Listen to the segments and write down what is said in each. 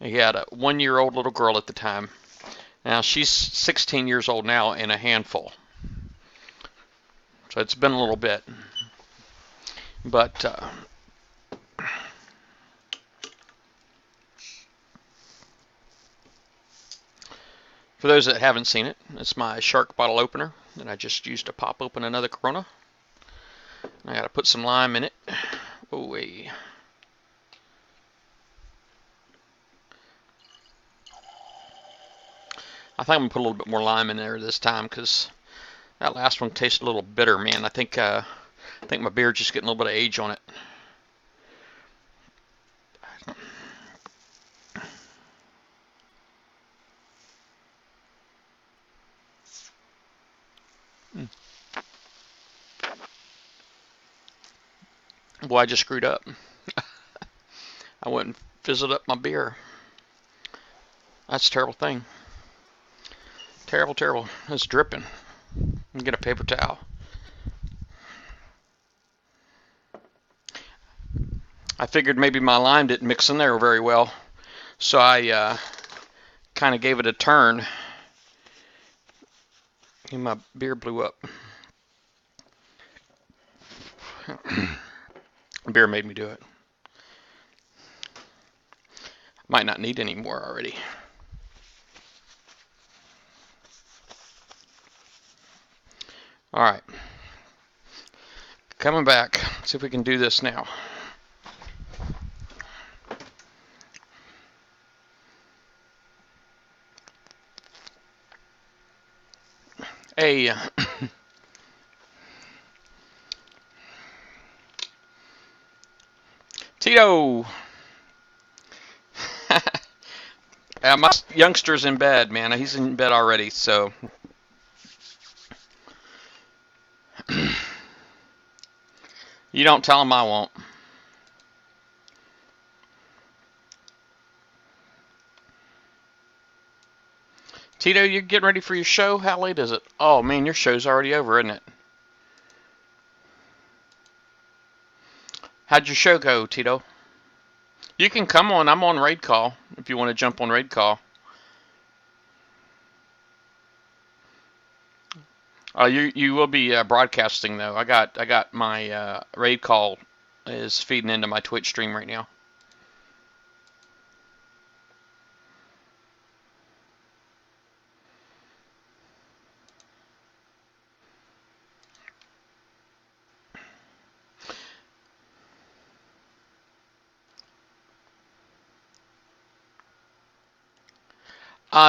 He had a 1-year-old little girl at the time. Now she's 16 years old now and a handful. So it's been a little bit. But for those that haven't seen it, it's my shark bottle opener that I just used to pop open another Corona. I gotta put some lime in it. Oh, wait. I think I'm gonna put a little bit more lime in there this time because that last one tasted a little bitter, man. I think my beer's just getting a little bit of age on it. Boy, I just screwed up. I went and fizzled up my beer. That's a terrible thing. Terrible, terrible. It's dripping. Get a paper towel. I figured maybe my lime didn't mix in there very well, so I kind of gave it a turn. And my beer blew up. Beer made me do it. Might not need any more already. All right. Coming back. See if we can do this now. Hey. Tito. My youngster's in bed, man. He's in bed already, so. You don't tell him, I won't. Tito, you're getting ready for your show? How late is it? Oh, man, your show's already over, isn't it? How'd your show go, Tito? You can come on. I'm on raid call if you want to jump on raid call. You will be broadcasting though. I got my raid call is feeding into my Twitch stream right now.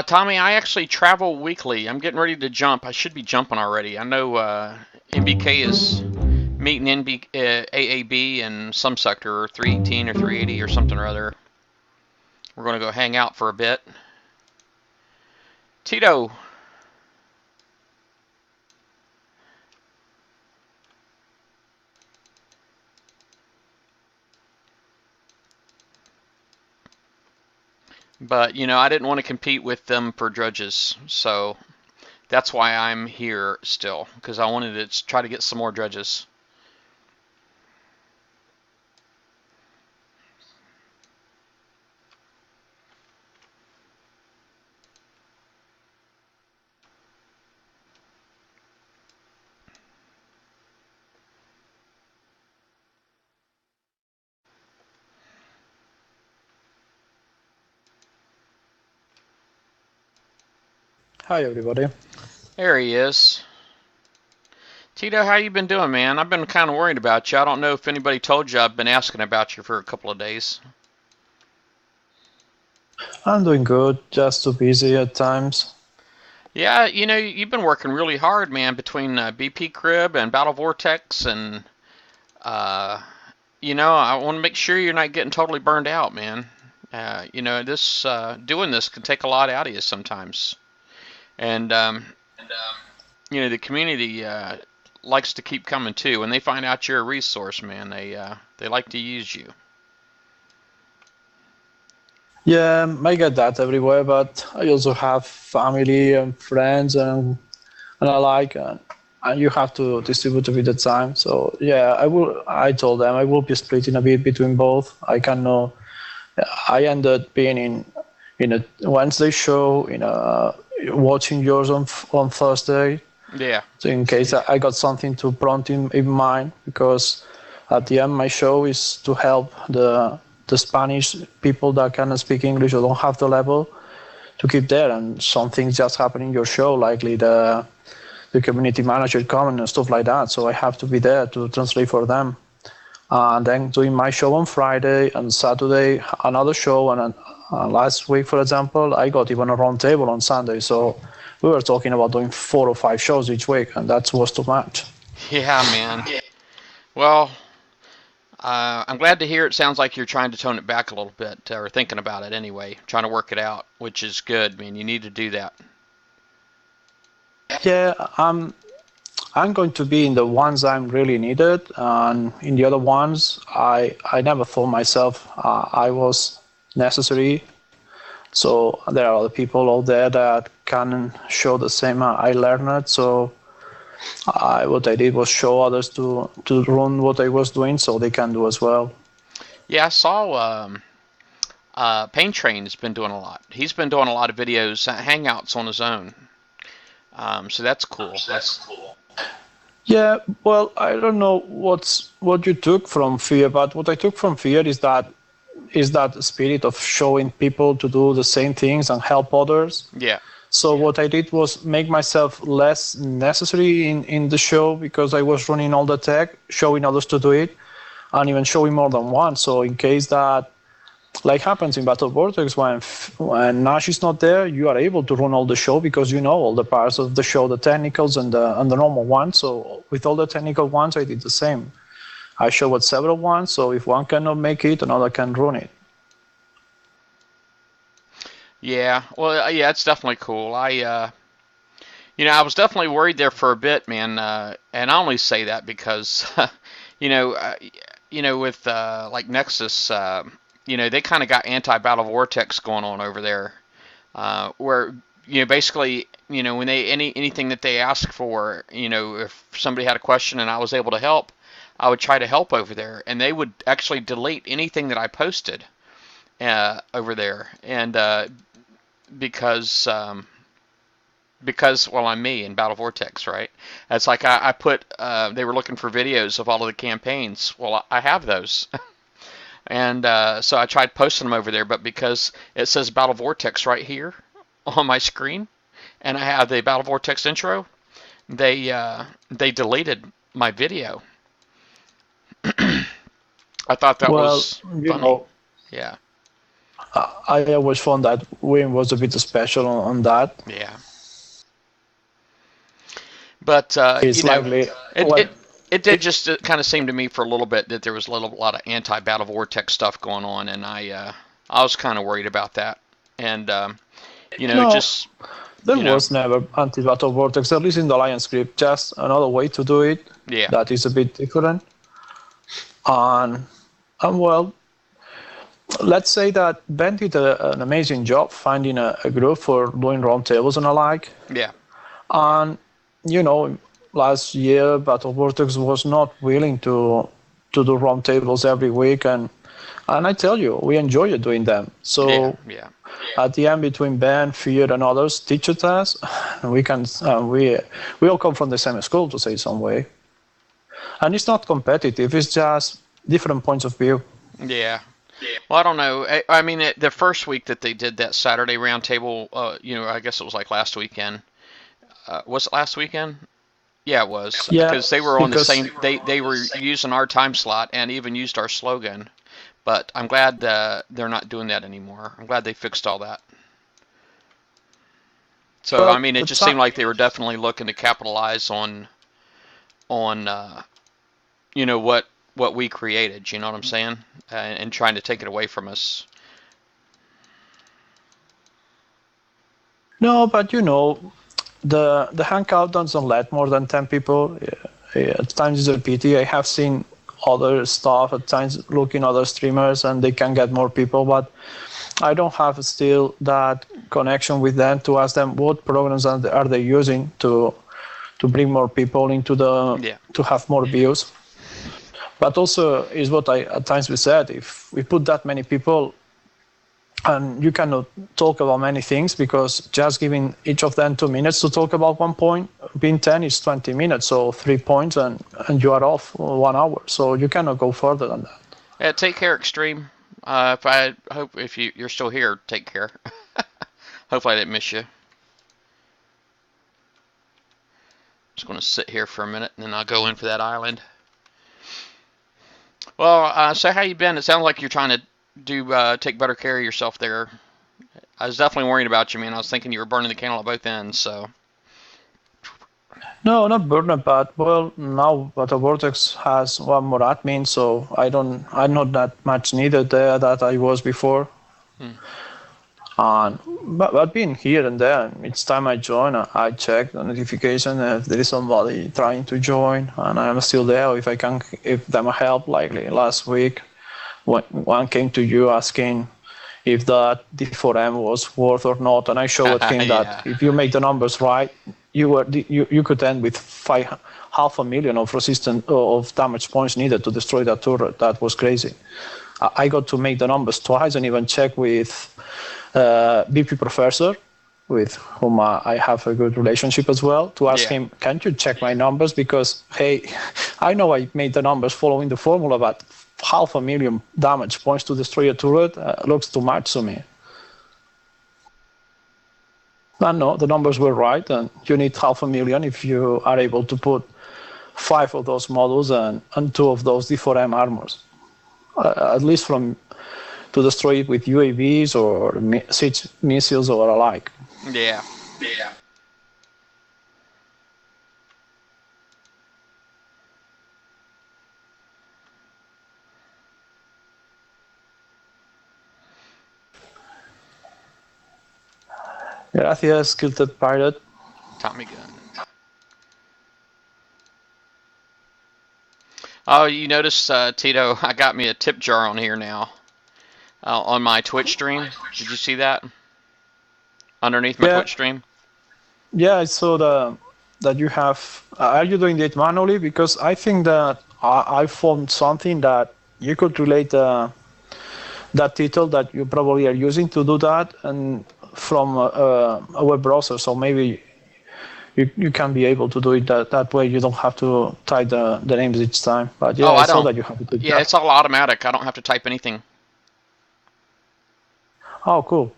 Tommy, I actually travel weekly. I'm getting ready to jump. I should be jumping already. I know MBK is meeting AAB in some sector, or 318 or 380 or something or other. We're going to go hang out for a bit. Tito. But, you know, I didn't want to compete with them for Dredges, so that's why I'm here still, because I wanted to try to get some more Dredges. Hi, everybody. There he is. Tito, how you been doing, man? I've been kind of worried about you. I don't know if anybody told you. I've been asking about you for a couple of days. I'm doing good, just too busy at times. Yeah, you know, you've been working really hard, man, between BP Crib and Battle Vortex, and, you know, I want to make sure you're not getting totally burned out, man. You know, this doing this can take a lot out of you sometimes. And, you know, the community likes to keep coming too. When they find out you're a resource, man, they like to use you. Yeah, I get that everywhere, but I also have family and friends and I like, and you have to distribute a bit of time. So yeah, I told them I will be splitting a bit between both. I ended being in in a Wednesday show, watching yours on Thursday. Yeah. So in case I got something to prompt in mind, because at the end my show is to help the Spanish people that cannot speak English or don't have the level to keep there, and some things just happen in your show, likely the community manager comment and stuff like that. So I have to be there to translate for them. And then doing my show on Friday and Saturday, another show. And last week, for example, I got even a round table on Sunday. So we were talking about doing 4 or 5 shows each week, and that was too much. Yeah, man. Well, I'm glad to hear it sounds like you're trying to tone it back a little bit, or thinking about it anyway, trying to work it out, which is good. I mean, you need to do that. Yeah, I'm going to be in the ones I'm really needed, and in the other ones, I never thought myself I was necessary. So there are other people out there that can show the same I learned. So what I did was show others to run what I was doing, so they can do as well. Yeah, I saw Pain Train's been doing a lot. He's been doing a lot of videos, hangouts on his own. So that's cool. Yeah, well, I don't know what you took from fear, but what I took from fear is that spirit of showing people to do the same things and help others. Yeah. So what I did was make myself less necessary in the show, because I was running all the tech, showing others to do it, and even showing more than one. So in case that, like happens in Battle Vortex, when Nash is not there, you are able to run all the show because you know all the parts of the show, the technicals and the normal ones. So with all the technical ones, I did the same. I showed several ones, so if one cannot make it, another can run it. Yeah. Well, yeah, it's definitely cool. I was definitely worried there for a bit, man. And I only say that because, with like Nexus. They kind of got anti-Battle Vortex going on over there, where basically when they anything that they ask for, if somebody had a question and I was able to help, I would try to help over there, and they would actually delete anything that I posted over there, and because well, I'm me in Battle Vortex, right? It's like I put they were looking for videos of all of the campaigns. Well, I have those. And so I tried posting them over there, but because it says Battle Vortex right here on my screen, and I have the Battle Vortex intro, they deleted my video. I thought that was funny. Yeah. I always found that Win was a bit special on that. Yeah. But it did just kind of seem to me for a little bit that there was a lot of anti-Battle Vortex stuff going on, and I was kind of worried about that. And was never anti-Battle Vortex, at least in the Alliance script. Just another way to do it. Yeah. That is a bit different. And well, let's say that Ben did an amazing job finding a group for doing roundtables and alike. Yeah. And last year, Battle Vortex was not willing to do roundtables every week, and I tell you, we enjoy doing them. So yeah. At the end, between Ben, Fear, and others, teachers us, we can we all come from the same school, to say some way, and it's not competitive. It's just different points of view. Yeah. Well, I don't know. I mean, the first week that they did that Saturday roundtable, I guess it was like last weekend. Was it last weekend? Yeah, it was. Yeah, because they were on the same. They were using our time slot and even used our slogan. But I'm glad they're not doing that anymore. I'm glad they fixed all that. So I mean, it just seemed like they were definitely looking to capitalize on what we created. You know what I'm saying? And trying to take it away from us. No, but the hangout doesn't let more than 10 people. At times it's a pity. I have seen other stuff at times, looking other streamers, and they can get more people, but I don't have still that connection with them to ask them what programs are they using to bring more people into to have more views. But also is what I at times we said, if we put that many people, and you cannot talk about many things because just giving each of them 2 minutes to talk about one point, being 10 is 20 minutes, so 3 points, and you are off 1 hour. So you cannot go further than that. Yeah, take care, Extreme. If I hope if you're still here, take care. Hopefully I didn't miss you. Just going to sit here for a minute and then I'll go in for that island. Well, so how you been? It sounds like you're trying to take better care of yourself there. I was definitely worried about you, man. I was thinking you were burning the candle at both ends. So No, not burnout, but well, now but the Vortex has one more admin, so I'm not that much needed there that I was before. Hmm. And but being here and there, each time I join, I check the notification if there is somebody trying to join, and I'm still there. If them help, like last week, one came to you asking if that D4M was worth or not, and I showed him Yeah. that if you make the numbers right, you could end with 500,000 of resistance of damage points needed to destroy that turret. That was crazy. I got to make the numbers twice and even check with BP Professor, with whom I have a good relationship as well, to ask him, can you check my numbers? Because, hey, I know I made the numbers following the formula, but 500,000 damage points to destroy a turret looks too much to me. And no, the numbers were right, and you need 500,000 if you are able to put 5 of those models and 2 of those D4M armors. At least to destroy it with UAVs or siege missiles or alike. Yeah. Gracias, Kilted Pirate. Tommy gun. Oh, you notice, Tito, I got me a tip jar on here now. On my Twitch stream. Did you see that? Underneath my Twitch stream? Yeah, I saw that you have... Are you doing it manually? Because I think that I found something that you could relate that title that you probably are using to do that and from a web browser. So maybe you can be able to do it that way. You don't have to type the names each time. But yeah, I saw that you have to do that. Yeah, it's all automatic. I don't have to type anything. Oh, cool.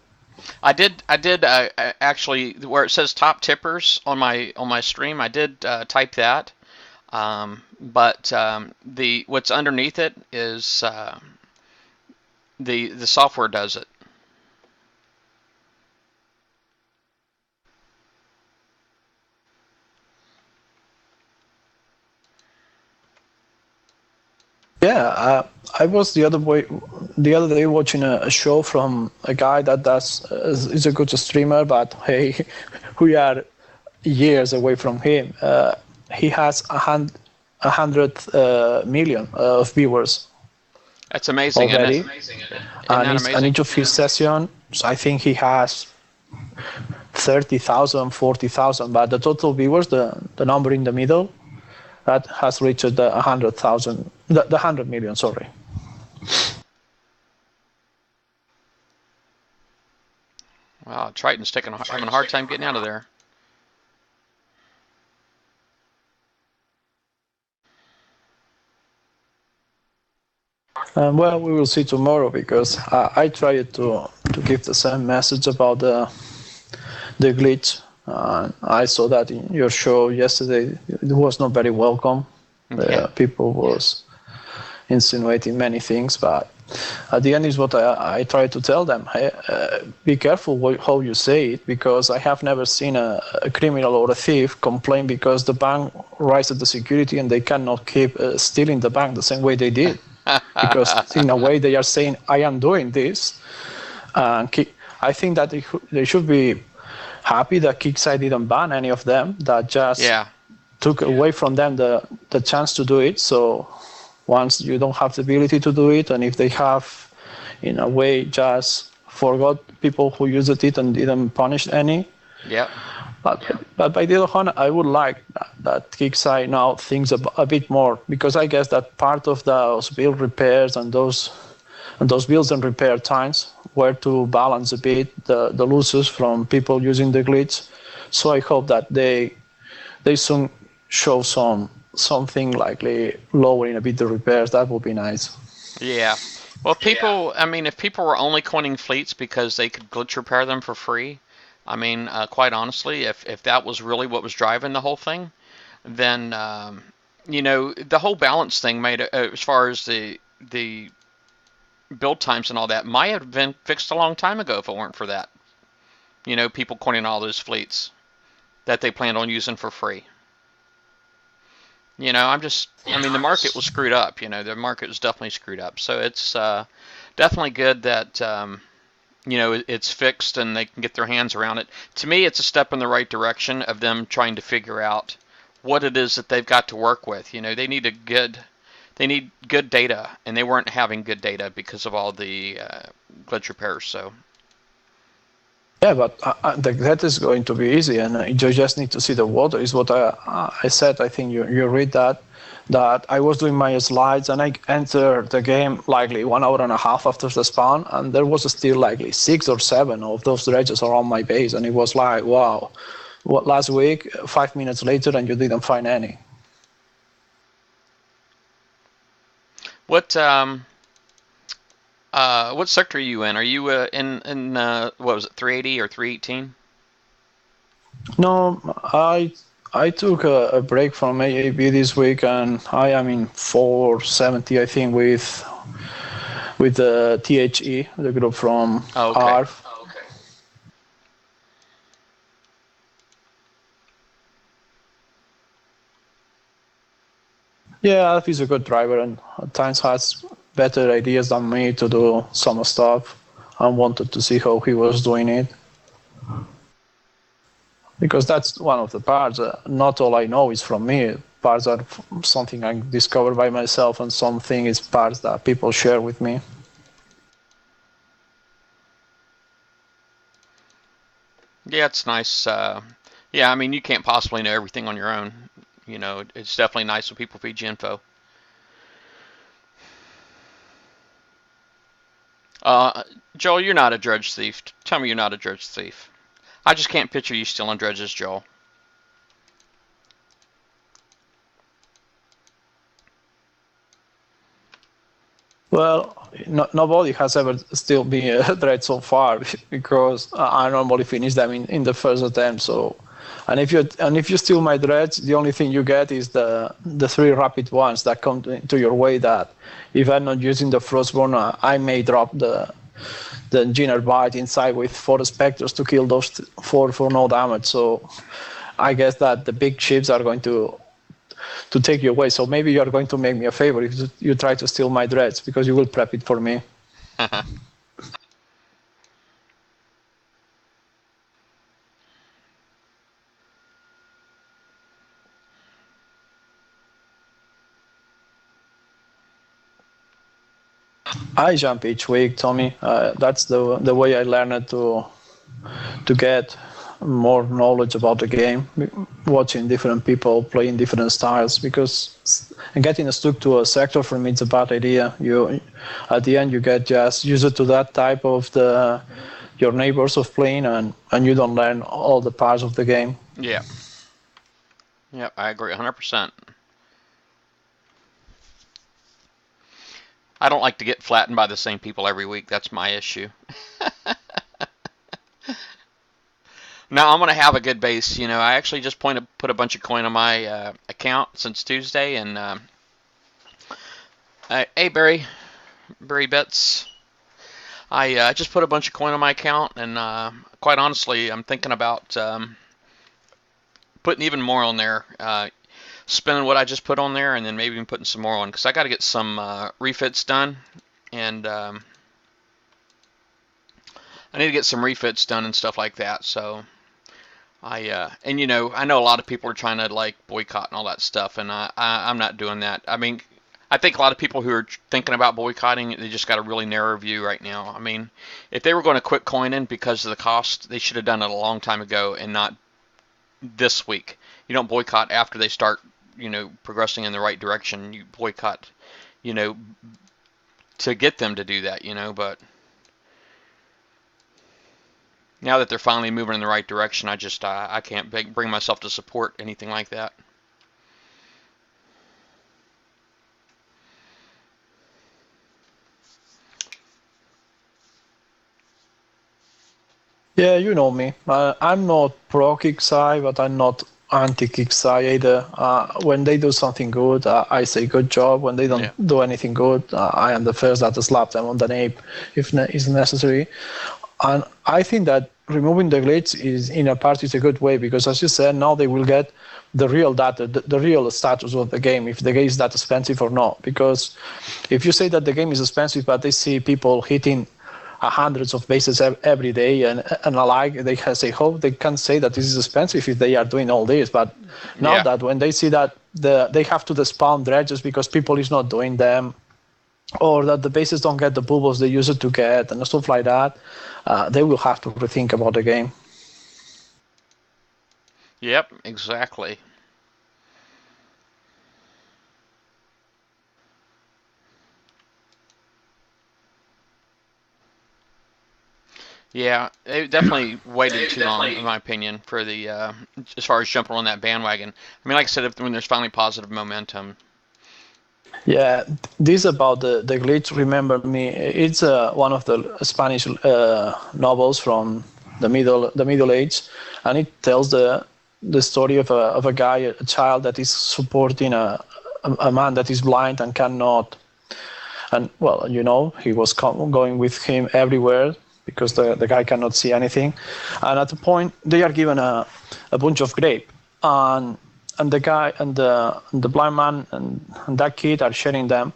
I did actually, where it says top tippers on my stream, I did type that, but what's underneath it is the software does it. Yeah, I was the other day watching a show from a guy that is a good streamer, but hey, we are years away from him. He has 100 million of viewers. That's amazing, already. Isn't it? And each of his sessions, I think he has 30,000, 40,000, but the total viewers, the number in the middle, that has reached the 100,000, the 100 million, sorry. Wow, Triton's having a hard time getting out of there. Well, we will see tomorrow because I tried to give the same message about the glitch. I saw that in your show yesterday. It was not very welcome. People was insinuating many things, but at the end is what I try to tell them. Hey, be careful how you say it, because I have never seen a criminal or a thief complain because the bank raised the security and they cannot keep stealing the bank the same way they did. Because in a way they are saying, I am doing this. I think that they should be happy that Kickside didn't ban any of them, that just took away from them the chance to do it. So once you don't have the ability to do it, and if they have, in a way, just forgot people who used it and didn't punish any. Yeah. But by the other hand, I would like that Kickside now thinks a bit more, because I guess that part of those build repairs and those and those builds and repair times, where to balance a bit the losses from people using the glitch. So I hope that they soon show something likely lowering a bit the repairs. That would be nice. Yeah. Well, people, I mean, if people were only coining fleets because they could glitch repair them for free, I mean, quite honestly, if that was really what was driving the whole thing, then the whole balance thing made as far as the build times and all that might have been fixed a long time ago if it weren't for that. People coining all those fleets that they planned on using for free. I mean, the market was screwed up. The market was definitely screwed up. So it's definitely good that it's fixed and they can get their hands around it. To me, it's a step in the right direction of them trying to figure out what it is that they've got to work with. They need good data, and they weren't having good data because of all the glitch repairs. So Yeah, but that is going to be easy, and you just need to see the water. Is what I said. I think you read that I was doing my slides and I entered the game likely 1.5 hours after the spawn, and there was still likely 6 or 7 of those dredges around my base, and it was like, wow, what, last week 5 minutes later and you didn't find any. what what sector are you in? Are you in what was it, 380 or 318? No, I took a break from AAB this week, and I am in 470, I think, with the THE, the group from ARF. Oh, okay. Yeah, ARF is a good driver and at times has better ideas than me to do some stuff. I wanted to see how he was doing it. Because that's one of the parts. Not all I know is from me. Parts are something I discovered by myself, and something is parts that people share with me. Yeah, it's nice. Yeah, I mean, you can't possibly know everything on your own. It's definitely nice when people feed you info. Joel, you're not a dredge thief. Tell me you're not a dredge thief. I just can't picture you stealing dredges, Joel. Well, nobody has ever still been a threat so far because I normally finish them in the first attempt. So, and if you steal my dreads, the only thing you get is the 3 rapid ones that come to your way. That if I'm not using the frostborn, I may drop the engineer bite inside with 4 specters to kill those 4 for no damage. So, I guess that the big ships are going to take you away. So maybe you're going to make me a favor if you try to steal my dreads, because you will prep it for me. I jump each week, Tommy. That's the way I learned to get more knowledge about the game, watching different people playing different styles, because getting stuck to a sector for me it's a bad idea. You at the end you get just used to that type of your neighbors of playing, and you don't learn all the parts of the game. Yeah. Yep, I agree 100%. I don't like to get flattened by the same people every week. That's my issue. Now I'm gonna have a good base. I actually just put a bunch of coin on my account since Tuesday, and hey Barry Bits, I just put a bunch of coin on my account, and quite honestly, I'm thinking about putting even more on there, spending what I just put on there, and then maybe even putting some more on, because I got to get some refits done, and I need to get some refits done and stuff like that. So I know a lot of people are trying to like boycott and all that stuff, and I'm not doing that. I mean, I think a lot of people who are thinking about boycotting, they just got a really narrow view right now. I mean, if they were going to quit coining because of the cost, they should have done it a long time ago and not this week. You don't boycott after they start, progressing in the right direction. You boycott, you know, to get them to do that, but now that they're finally moving in the right direction, I can't bring myself to support anything like that. Yeah, you know me. I'm not pro Kixeye, but I'm not anti Kixeye either. When they do something good, I say good job. When they don't Yeah. do anything good, I am the first that slap them on the nape if is necessary. And I think that removing the glitch is in a part is a good way because, as you said, now they will get the real data, the real status of the game, if the game is that expensive or not. Because if you say that the game is expensive, but they see people hitting hundreds of bases every day and alike, they can say, "Oh, they can say that this is expensive if they are doing all this." But now Yeah. that when they see that they have to spawn dredges because people is not doing them, or that the bases don't get the bubbles they used to get and stuff like that, they will have to rethink about the game. Yep, exactly. Yeah, they definitely waited too long, in my opinion, for the as far as jumping on that bandwagon. I mean, like I said, when there's finally positive momentum. Yeah, this about the glitch. Remember me? It's one of the Spanish novels from the Middle Age, and it tells the story of a guy, a child that is supporting a man that is blind and cannot. And well, he was going with him everywhere because the guy cannot see anything. And at the point, they are given a bunch of grape, and the guy and the blind man and that kid are sharing them.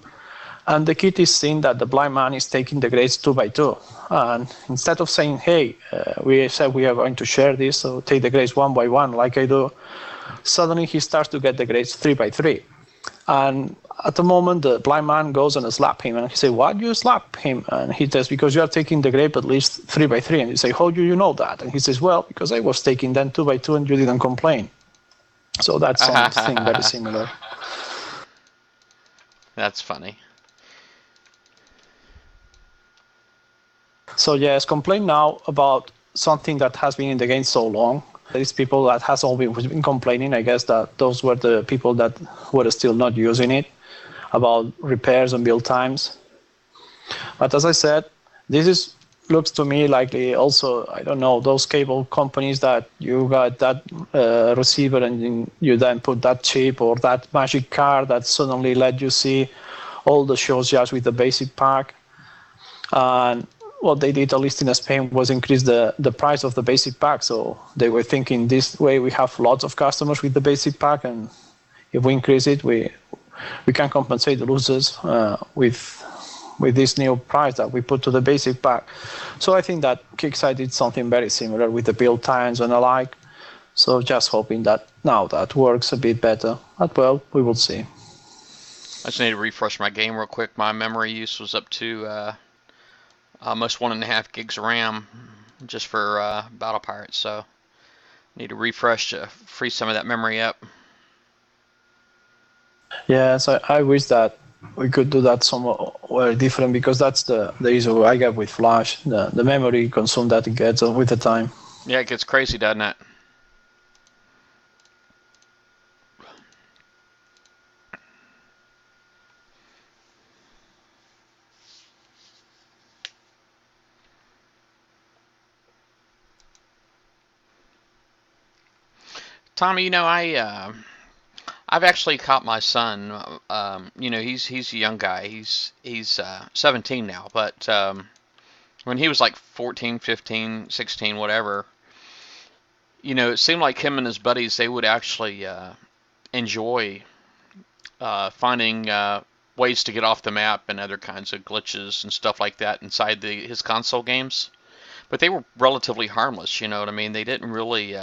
And the kid is seeing that the blind man is taking the grapes two by two. And instead of saying, "Hey, we said we are going to share this, so take the grapes one by one, like I do," suddenly he starts to get the grapes three by three. And at the moment, the blind man goes and slap him. And he says, "Why do you slap him?" And he says, "Because you are taking the grape at least three by three." And you say, "How do you know that?" And he says, "Well, because I was taking them two by two and you didn't complain." So that's something very similar. That's funny. So yes, complain now about something that has been in the game so long. There is people that has all been complaining. I guess that those were the people that were still not using it, about repairs and build times. But as I said, this looks to me like also, I don't know, those cable companies that you got that receiver and you then put that chip or that magic card that suddenly let you see all the shows just with the basic pack. And what they did, at least in Spain, was increase the price of the basic pack. So they were thinking this way we have lots of customers with the basic pack, and if we increase it, we can compensate the losers with this new price that we put to the basic pack. So I think that Kickside did something very similar with the build times and the like. So just hoping that now that works a bit better. But well, we will see. I just need to refresh my game real quick. My memory use was up to almost 1.5 gigs of RAM just for Battle Pirates. So need to refresh to free some of that memory up. Yeah, so I wish that we could do that somewhere different because that's the issue I get with Flash. The memory consume that it gets with the time. Yeah, it gets crazy, doesn't it? Tommy, I've actually caught my son. He's a young guy. He's 17 now, but when he was like 14, 15, 16, whatever, it seemed like him and his buddies they would actually enjoy finding ways to get off the map and other kinds of glitches and stuff like that inside his console games. But they were relatively harmless. You know what I mean? They didn't really.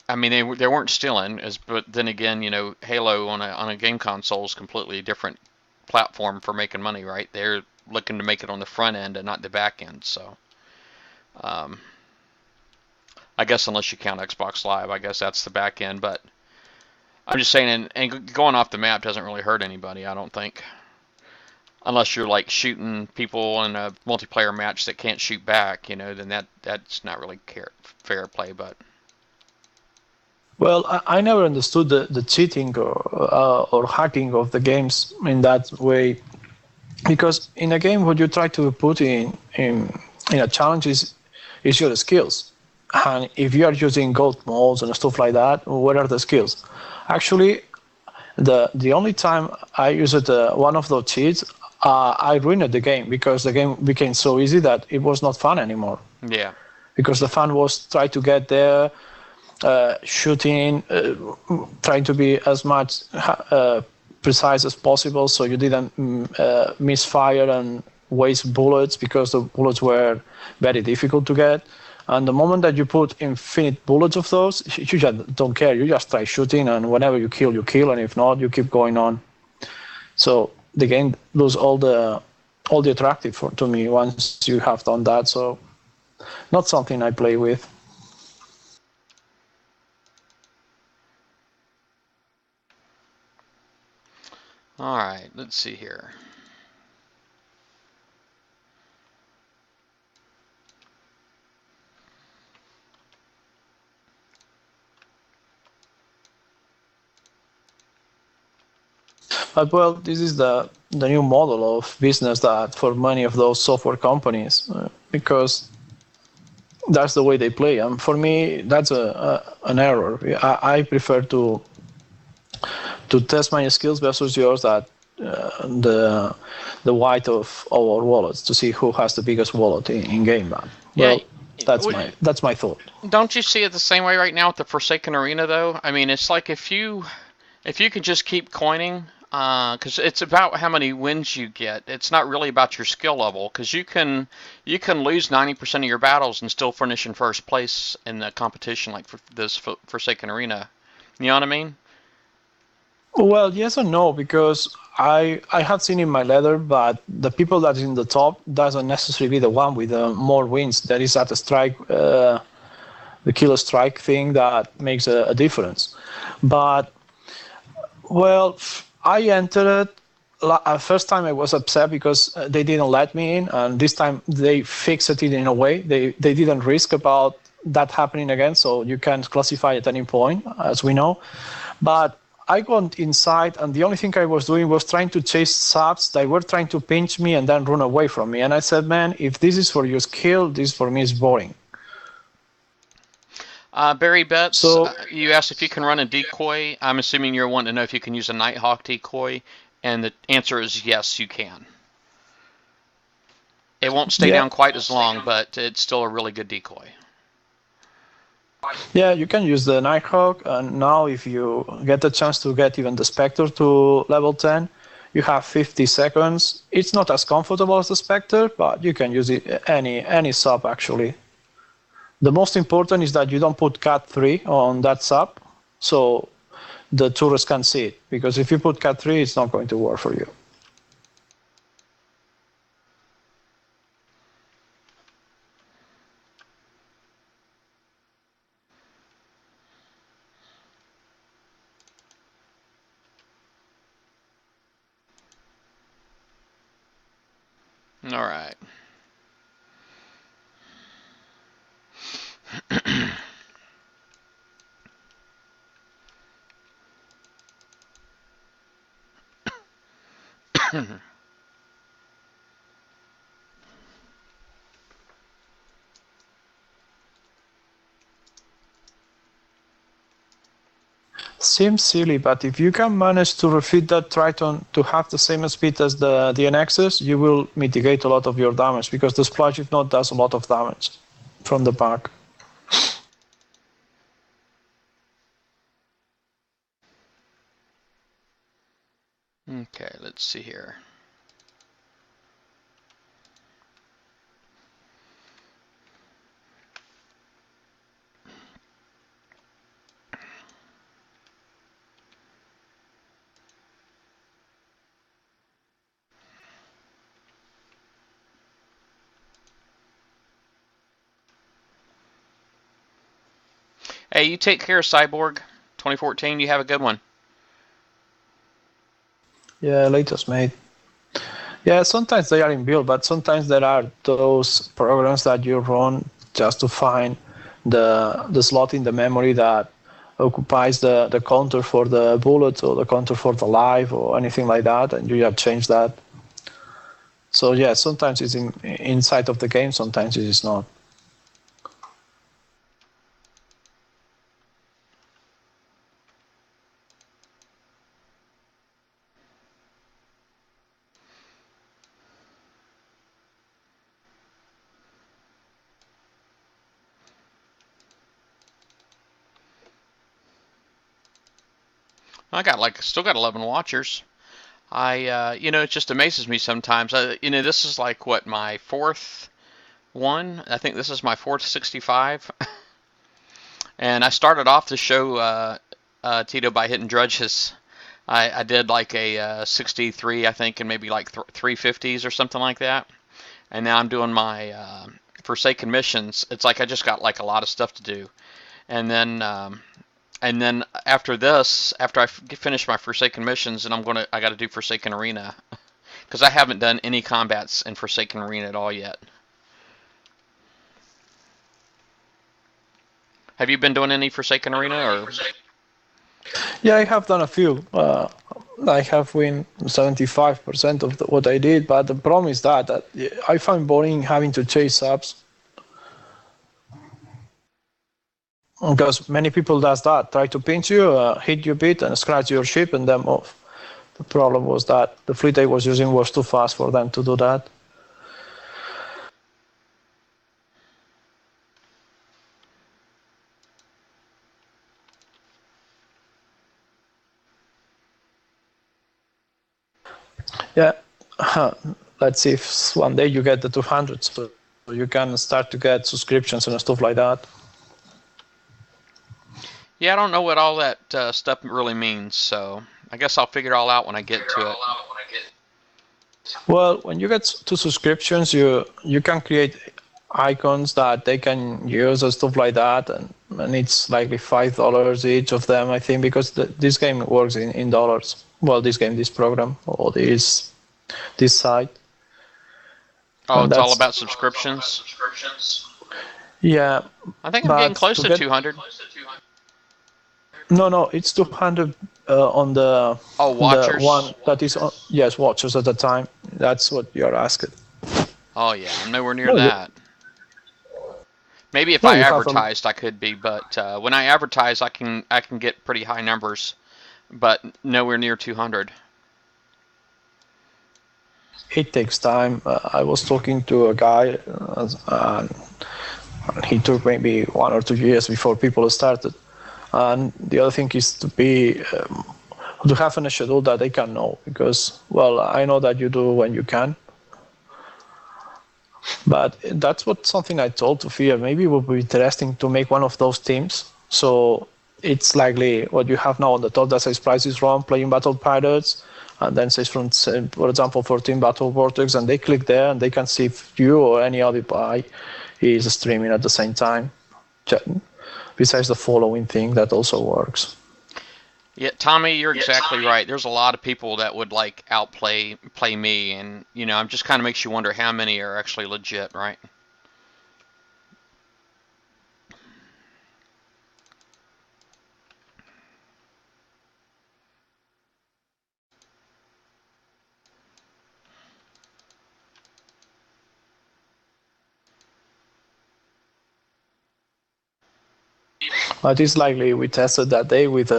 I mean, they weren't stealing, but then again, Halo on a game console is completely different platform for making money, right? They're looking to make it on the front end and not the back end. So, um, I guess unless you count Xbox Live, I guess that's the back end. But I'm just saying, and going off the map doesn't really hurt anybody, I don't think. Unless you're like shooting people in a multiplayer match that can't shoot back, then that's not really fair play. But Well, I never understood the cheating or hacking of the games in that way, because in a game what you try to put in a challenge is your skills, and if you are using gold modes and stuff like that, what are the skills? Actually, the only time I used one of those cheats, I ruined the game because the game became so easy that it was not fun anymore. yeah, Because the fun was try to get there, shooting, trying to be as much precise as possible, so you didn't misfire and waste bullets, because the bullets were very difficult to get. And the moment that you put infinite bullets of those, you just don't care. You just try shooting, and whenever you kill, and if not, you keep going on. So the game loses all the attractive to me once you have done that. So not something I play with. all right. Let's see here. But well, this is the new model of business that for many of those software companies, because that's the way they play. And for me, that's an error. I prefer to test my skills versus yours, that the white of our wallets, to see who has the biggest wallet in game. Man. Yeah, Well, that's my thought. don't you see it the same way right now with the Forsaken Arena though? I mean, it's like if you can just keep coining, because it's about how many wins you get. It's not really about your skill level, because you can lose 90% of your battles and still finish in first place in the competition, like for this Forsaken Arena. You know what I mean? Well, yes and no, because I have seen in my letter, but the people that is in the top doesn't necessarily be the one with more wins. There is that strike, the killer strike thing that makes a difference. But well, I entered. First time I was upset because they didn't let me in, and this time they fixed it in a way. They didn't risk about that happening again, so you can classify at any point, as we know. But I got inside, and the only thing I was doing was trying to chase subs that were trying to pinch me and then run away from me. And I said, man, if this is for your skill, this for me is boring. Barry Betts, So you asked if you can run a decoy. I'm assuming you're wanting to know if you can use a Nighthawk decoy, and the answer is yes, you can. It won't stay yeah, down quite as long, but it's still a really good decoy. yeah, you can use the Nighthawk, and now if you get the chance to get even the Spectre to level 10, you have 50 seconds. It's not as comfortable as the Spectre, but you can use it any sub actually. The most important is that you don't put Cat 3 on that sub, so the tourists can see it. Because if you put Cat 3, it's not going to work for you. All right. Seems silly, but if you can manage to refit that Triton to have the same speed as the NXs, you will mitigate a lot of your damage, because the splash, if not, does a lot of damage from the back. Okay, let's see here. Hey, you take care of Cyborg 2014. You have a good one. Yeah, latest made. Yeah, sometimes they are inbuilt, but sometimes there are those programs that you run just to find the slot in the memory that occupies the counter for the bullet or the counter for the life or anything like that, and you have changed that. So yeah, sometimes it's inside of the game, sometimes it is not. I got like still got 11 watchers. It just amazes me sometimes. This is like what my fourth one. I think this is my fourth 65, and I started off the show Tito by hitting Dredges. I did like a 63, I think, and maybe like 350s or something like that. And now I'm doing my Forsaken missions. It's like I just got like a lot of stuff to do, and then after this, after I finish my Forsaken missions, and I got to do Forsaken Arena because I haven't done any combats in Forsaken Arena at all yet. Have you been doing any Forsaken Arena or? Yeah, I have done a few. I have win 75% of what I did, but the problem is that I find boring having to chase subs because many people does that. Try to pinch you, hit you a bit, and scratch your ship, and then move. The problem was that the fleet I was using was too fast for them to do that. Yeah, let's see if one day you get the 200, so you can start to get subscriptions and stuff like that. Yeah, I don't know what all that stuff really means, so I guess I'll figure it all out when I get to it. Well, when you get to subscriptions, you can create icons that they can use and stuff like that, and it's likely $5 each of them, I think, because this game works in dollars. Well, this program, or this site, Oh, and it's all that's about subscriptions. yeah. I think I'm getting But close to to get 200. no, it's 200 on Oh, the one watchers. that is on, yes, watchers at the time. That's what you're asking. Oh yeah, I'm nowhere near No, that. Maybe if no, I you have advertised, I could be, but when I advertise, I can get pretty high numbers, but nowhere near 200. it takes time. I was talking to a guy, and he took maybe 1 or 2 years before people started. And the other thing is to have a schedule that they can know, because well, I know that you do when you can, but that's what something I told to Fia. Maybe it would be interesting to make one of those teams. So it's likely what you have now on the top that says prices wrong, playing Battle Pirates, and then says from, for example, 14 Battle Vortex, and they click there and they can see if you or any other buy is streaming at the same time. Besides the following thing that also works. Yeah, Tommy, you're exactly right. There's a lot of people that would like play me, and I'm just kind of makes you wonder how many are actually legit, right? But it's likely we tested that day with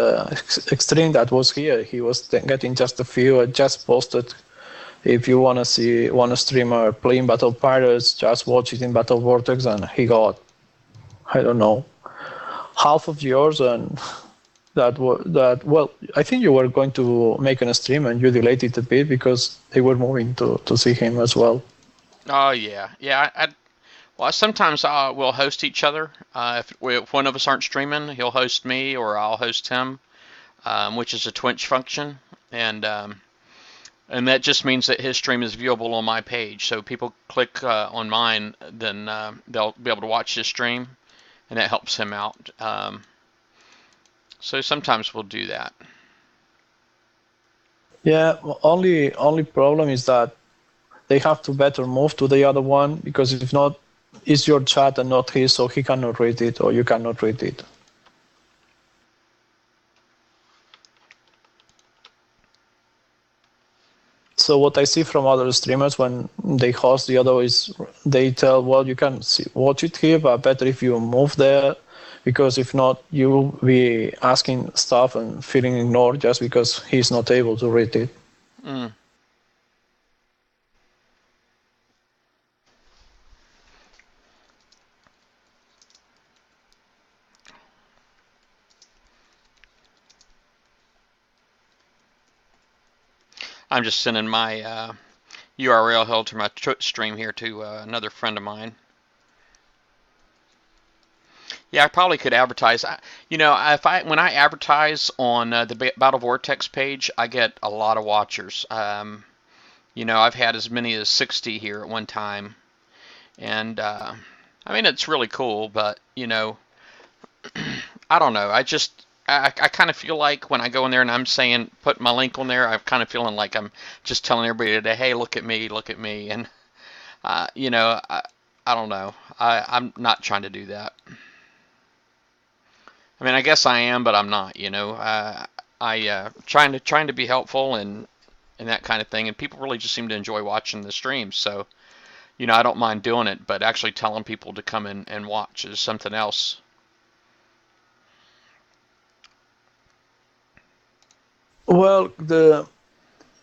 Extreme that was here. He was getting just a few. I just posted. If you want to see one streamer playing Battle Pirates, just watch it in Battle Vortex, and he got, I don't know, half of yours, and well, I think you were going to make a stream and you delayed it a bit because they were moving to see him as well. Oh yeah, yeah. Well, sometimes we'll host each other. If one of us aren't streaming, he'll host me or I'll host him, which is a Twitch function, and that just means that his stream is viewable on my page. So people click on mine, then they'll be able to watch his stream, and that helps him out. So sometimes we'll do that. Yeah, only problem is that they have to better move to the other one because if not, it's your chat and not his, so he cannot read it or you cannot read it. So what I see from other streamers when they host the other is they tell, well, you can watch it here, but better if you move there, because if not, you will be asking stuff and feeling ignored just because he's not able to read it. Mm. I'm just sending my URL held to my stream here to another friend of mine. Yeah, I probably could advertise. You know, if I when I advertise on the Battle Vortex page, I get a lot of watchers. You know, I've had as many as 60 here at one time, and I mean it's really cool. But you know, I don't know. I kind of feel like when I go in there and I'm saying put my link on there, I'm kind of feeling like I'm just telling everybody today, hey, look at me, and you know, I don't know. I'm not trying to do that. I mean, I guess I am, but I'm not. You know, trying to be helpful and that kind of thing. And people really just seem to enjoy watching the streams. So you know, I don't mind doing it, but actually telling people to come in and watch is something else. Well, the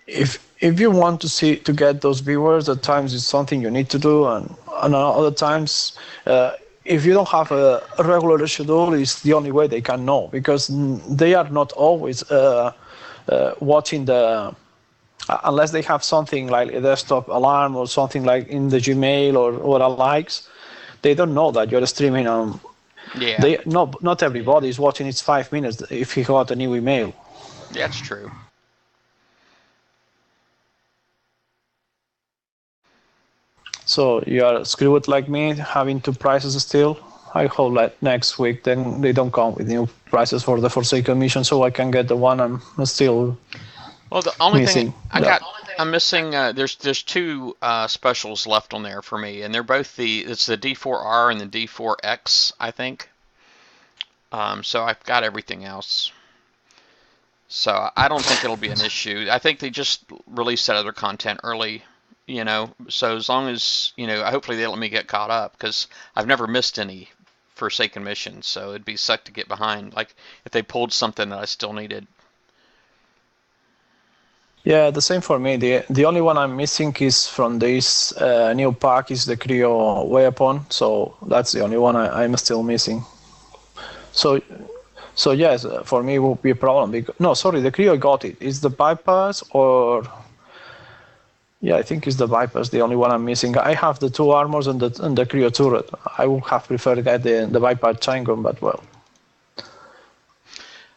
if you want to see to get those viewers, at times it's something you need to do, and other times, if you don't have a regular schedule, it's the only way they can know because they are not always watching the unless they have something like a desktop alarm or something like in the Gmail or a likes, they don't know that you're streaming. Yeah, They not everybody is watching. It's 5 minutes if he got a new email. that's true. So you are screwed like me, having two prices still. I hope that next week then they don't come with new prices for the Forsaken mission, so I can get the one I'm still Well, the only thing missing. I got, I'm missing. There's two specials left on there for me, and they're both it's the D4R and the D4X, I think. So I've got everything else. So I don't think it'll be an issue. I think they just released that other content early, you know. So as long as you know, hopefully they let me get caught up because I've never missed any Forsaken missions. So it'd be suck to get behind. Like if they pulled something that I still needed. Yeah, the same for me. The only one I'm missing is from this new pack is the Creo weapon, so that's the only one I'm still missing. So so yes, for me it will be a problem. Because, no, sorry, the Creo got it. Is the bypass or yeah, I think it's the bypass, the only one I'm missing. I have the two armors and the Creo turret. I would have preferred to get the bypass chain gun, but well.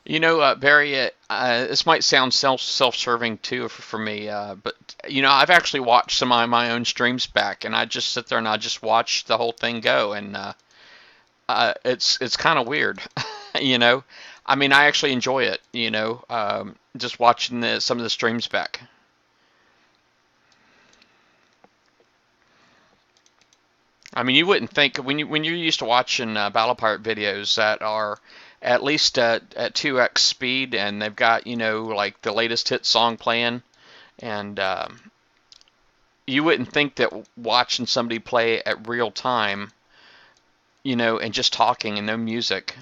You know, Barry, this might sound self-serving too for me, but you know, I've actually watched some of my own streams back, and I just sit there and I just watch the whole thing go, and it's kind of weird, you know. I mean, I actually enjoy it, you know, just watching some of the streams back. I mean, you wouldn't think when you're used to watching Battle Pirate videos that are at least at 2x speed, and they've got you know like the latest hit song playing, and you wouldn't think that watching somebody play at real time, you know, and just talking and no music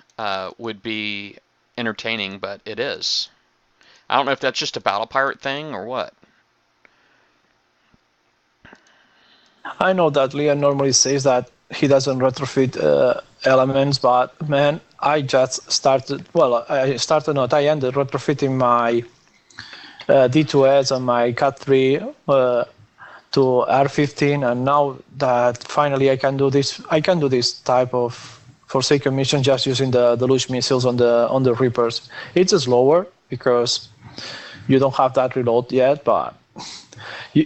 would be entertaining, but it is. I don't know if that's just a Battle Pirate thing or what. I know that Leon normally says that he doesn't retrofit elements, but man, I just started. Well, I started not. I ended retrofitting my D2S and my Cat 3 to R15, and now that finally I can do this type of Forsaken mission just using the deluge missiles on the Reapers. It's slower because you don't have that reload yet, but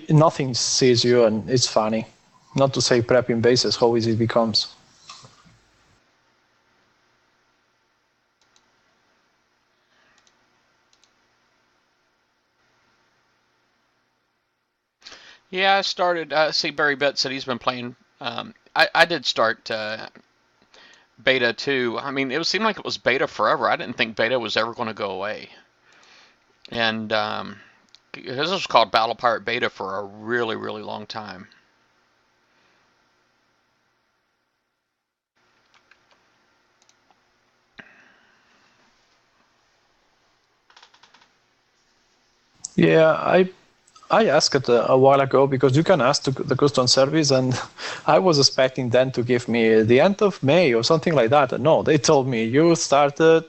nothing sees you, and it's funny. Not to say prepping bases, how easy it becomes. Yeah, I started. See, Barry Bett said he's been playing. I did start beta too. I mean, it seemed like it was beta forever. I didn't think beta was ever going to go away. And this was called Battle Pirate Beta for a really, really long time. Yeah, I asked it a while ago because you can ask the custom service, and I was expecting them to give me the end of May or something like that. No, they told me you started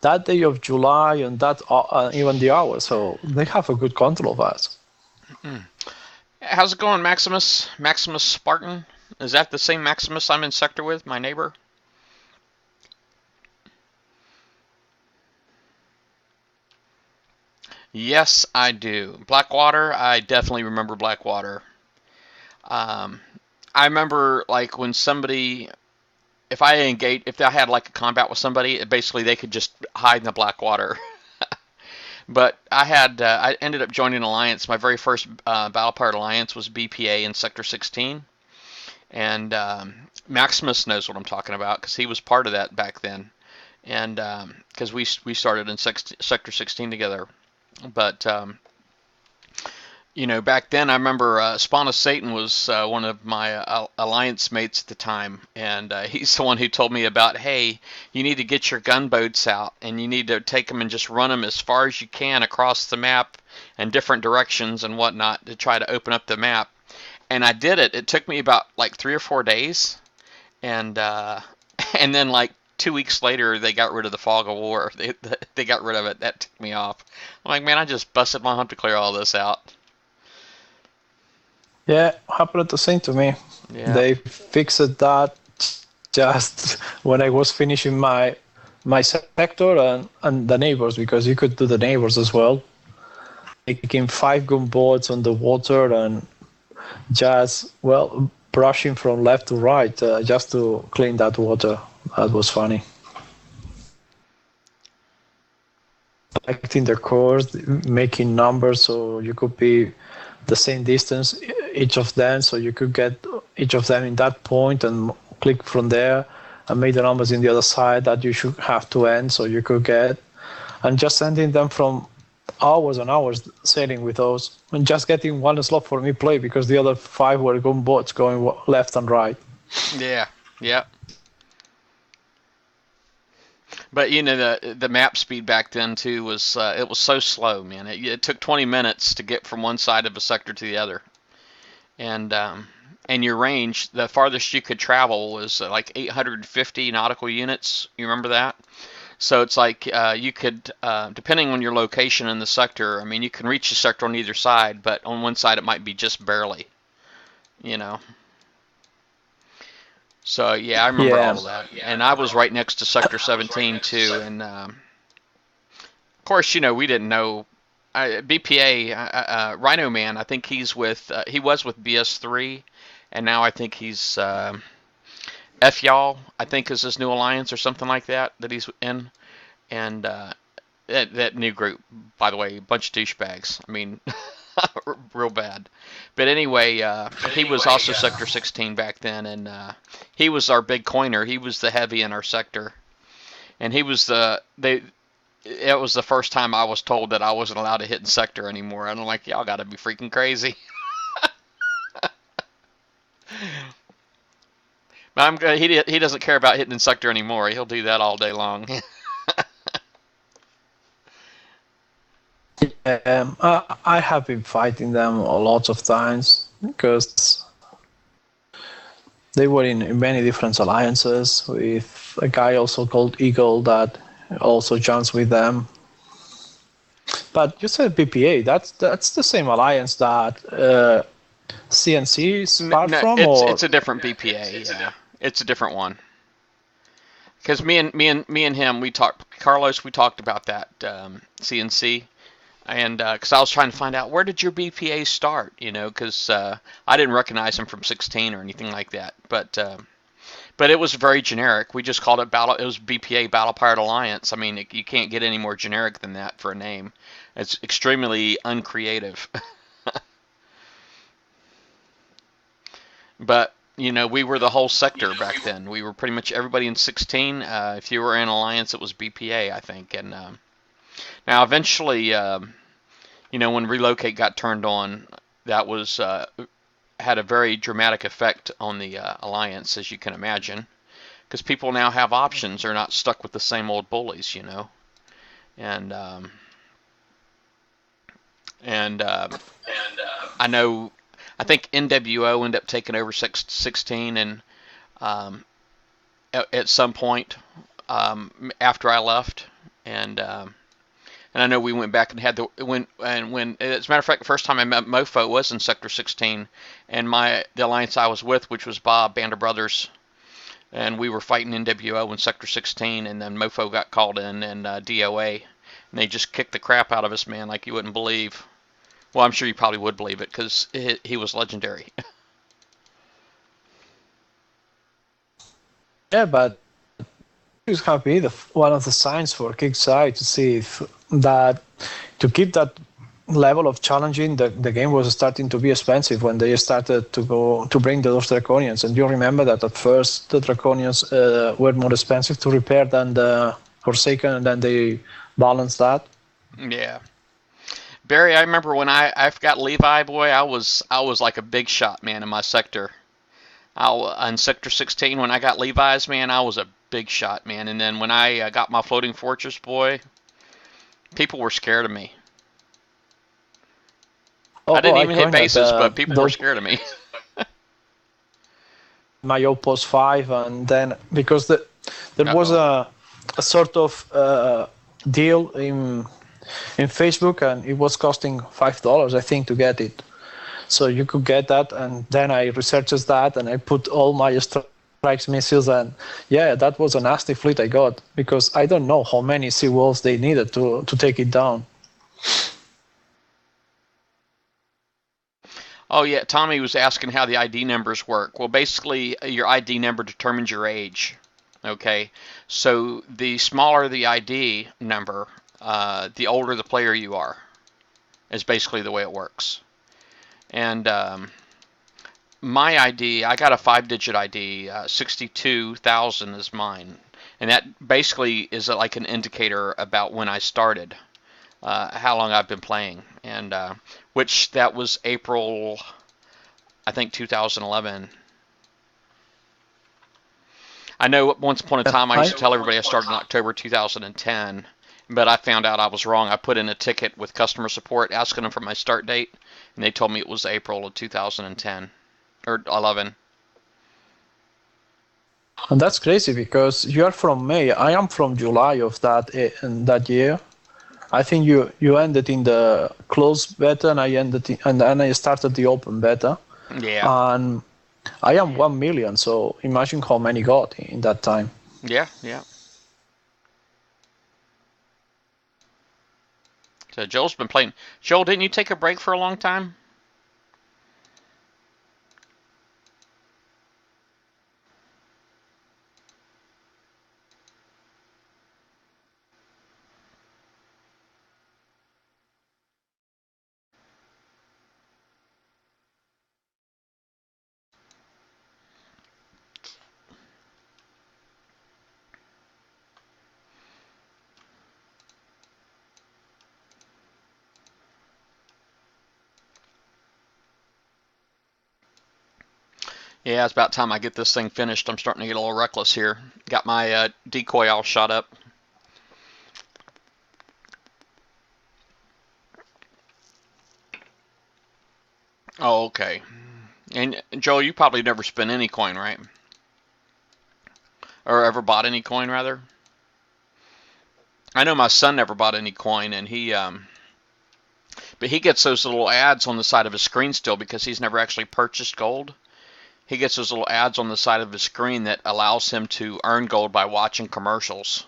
that day of July and that even the hour. So they have a good control of us. Mm. How's it going, Maximus? Maximus Spartan? Is that the same Maximus I'm in sector with, my neighbor? Yes, I do. Blackwater, I definitely remember Blackwater. Um, I remember like when somebody, if I had like a combat with somebody, basically they could just hide in the Blackwater. But I ended up joining Alliance. My very first Battle Pirate Alliance was BPA in Sector 16, and Maximus knows what I'm talking about because he was part of that back then, and because we started in Sector 16 together. But back then I remember Spawn of Satan was one of my alliance mates at the time, and he's the one who told me about, hey, you need to get your gunboats out, and you need to take them and just run them as far as you can across the map in different directions and whatnot to try to open up the map. And I did it. It took me about like 3 or 4 days, and and then like 2 weeks later they got rid of the fog of war. They got rid of it. That ticked me off. I'm like, man, I just busted my hump to clear all this out. Yeah, happened the same to me. Yeah. They fixed that just when I was finishing my sector and the neighbors, because you could do the neighbors as well. Taking 5 gunboats on the water and just, well, brushing from left to right just to clean that water. That was funny. Selecting the course, making numbers so you could be the same distance each of them, so you could get each of them in that point and click from there and make the numbers in the other side that you should have to end, so you could get, and just sending them from hours and hours sailing with those and just getting one slot for me play because the other 5 were gunboats going left and right. Yeah. Yeah. But the map speed back then too was it was so slow, man. It took 20 minutes to get from one side of a sector to the other, and your range, the farthest you could travel was like 850 nautical units. You remember that? So it's like you could, depending on your location in the sector, I mean, you can reach the sector on either side, but on one side it might be just barely, you know. So yeah, I remember Yeah. all of that, and I was right next to Sector 17 too, and of course, we didn't know. BPA Rhino Man, I think he was with BS3, and now I think he's F Y'all, I think is his new alliance or something like that he's in, and that new group, by the way, a bunch of douchebags. I mean, real bad. But anyway, he was also Sector 16 back then, and he was our big coiner. He was the heavy in our sector, and he was it was the first time I was told that I wasn't allowed to hit in sector anymore. And I'm like, y'all got to be freaking crazy. But he doesn't care about hitting in sector anymore. He'll do that all day long. I have been fighting them a lot of times because they were in many different alliances with a guy also called Eagle that also joins with them. But you said BPA, that's the same alliance that CNC is part No, from, it's or a different BPA. Yeah, it's a different one. Because me and him, Carlos, we talked about that CNC, and because I was trying to find out where did your BPA start, because I didn't recognize him from 16 or anything like that, but it was very generic. We just called it battle. It was BPA Battle Pirate Alliance. I mean, you can't get any more generic than that for a name. It's extremely uncreative. But we were the whole sector back then. We were pretty much everybody in 16. If you were in Alliance, it was BPA, I think. And now eventually, when Relocate got turned on, that was had a very dramatic effect on the Alliance, as you can imagine, because people now have options. They're not stuck with the same old bullies. And and I know, I think NWO ended up taking over 16, and um, at some point after I left, and I know we went back and had when as a matter of fact, the first time I met Mofo was in Sector 16, and the alliance I was with, which was Bob Bander Brothers, and we were fighting NWO in Sector 16, and then Mofo got called in and DOA, and they just kicked the crap out of us, man, like you wouldn't believe. Well, I'm sure you probably would believe it because he was legendary. Yeah, but it have been one of the signs for Kickside to see if that to keep that level of challenging, the game was starting to be expensive when they started to bring those Draconians. And you remember that at first the Draconians were more expensive to repair than the Forsaken, and then they balanced that. Yeah. Barry, I remember when I got Levi, boy, I was like a big shot, man, in my sector. In Sector 16, when I got Levi's, man, I was a big shot, man. And then when I got my Floating Fortress, boy, people were scared of me. I didn't even hit bases, but people were scared of me. My Opus 5, and then because there was a sort of deal in Facebook, and it was costing $5, I think, to get it. So you could get that, and then I researched that, and I put all my strikes missiles, and yeah, that was a nasty fleet I got, because I don't know how many Sea Wolves they needed to take it down. Oh yeah, Tommy was asking how the ID numbers work. Well, basically, your ID number determines your age. Okay, so the smaller the ID number, the older the player you are, is basically the way it works. And my ID, I got a 5-digit ID, 62,000 is mine. And that basically is like an indicator about when I started, how long I've been playing. And which that was April, I think, 2011. I know once upon a time I used to tell everybody I started in October 2010, but I found out I was wrong. I put in a ticket with customer support asking them for my start date, and they told me it was April of 2010 or 11. And that's crazy because you are from May. I am from July of that year. I think you ended in the closed beta, and and I started the open beta. Yeah. And I am 1 million, so imagine how many got in that time. Yeah, yeah. So Joel's been playing. Joel, didn't you take a break for a long time? Yeah, it's about time I get this thing finished. I'm starting to get a little reckless here. Got my decoy all shot up. Oh, okay. And Joel, you probably never spent any coin, right? Or ever bought any coin, rather? I know my son never bought any coin, and but he gets those little ads on the side of his screen still because he's never actually purchased gold. He gets those little ads on the side of his screen that allows him to earn gold by watching commercials.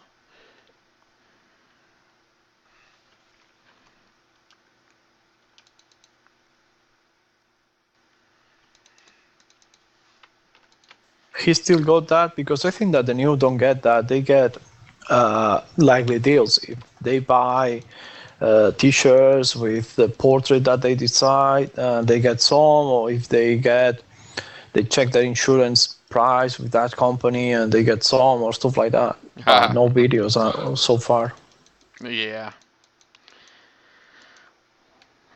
He still got that because I think that the new don't get that. They get likely deals if they buy T-shirts with the portrait that they decide. They get some, or if they get they check their insurance price with that company and they get some or stuff like that. No videos so far. Yeah.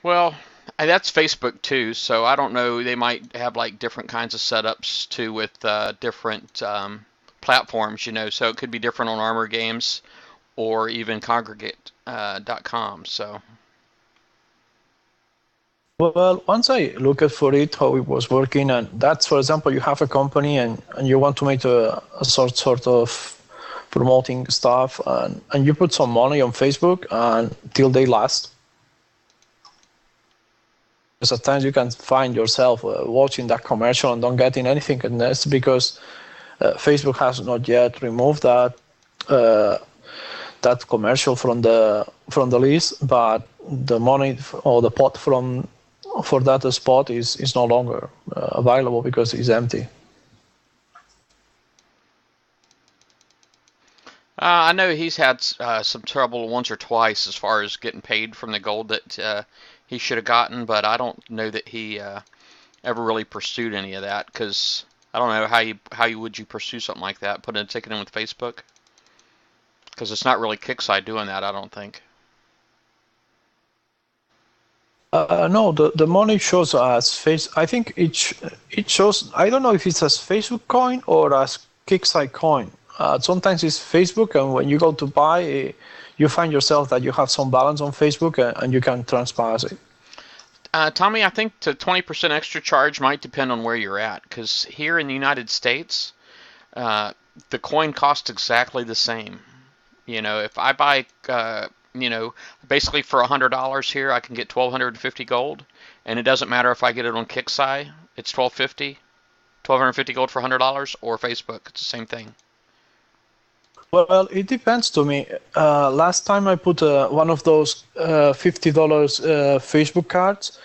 Well, that's Facebook too, so I don't know. They might have like different kinds of setups too with different platforms, So it could be different on Armor Games or even Congregate.com. So. Well, once I looked for it, how it was working, and that's, for example, you have a company and you want to make a sort of promoting stuff, and you put some money on Facebook until they last. Because at times you can find yourself watching that commercial and don't getting anything, and that's because Facebook has not yet removed that commercial from the list, but the money or the pot for that spot is no longer available because it's empty. I know he's had some trouble once or twice as far as getting paid from the gold that he should have gotten, but I don't know that he ever really pursued any of that, because I don't know how you would pursue something like that, put a ticket in with Facebook, because it's not really Kickside doing that, I don't think. No, the money shows as I think it shows. I don't know if it's as Facebook coin or as Kickside coin. Sometimes it's Facebook, and when you go to buy, you find yourself that you have some balance on Facebook, and you can transpass it. Tommy, I think the 20% extra charge might depend on where you're at, because here in the United States, the coin costs exactly the same. If I buy, basically for $100 here, I can get 1,250 gold, and it doesn't matter if I get it on Kickside, it's 1,250 gold for $100, or Facebook, it's the same thing. Well, it depends to me. Last time I put one of those $50 Facebook cards.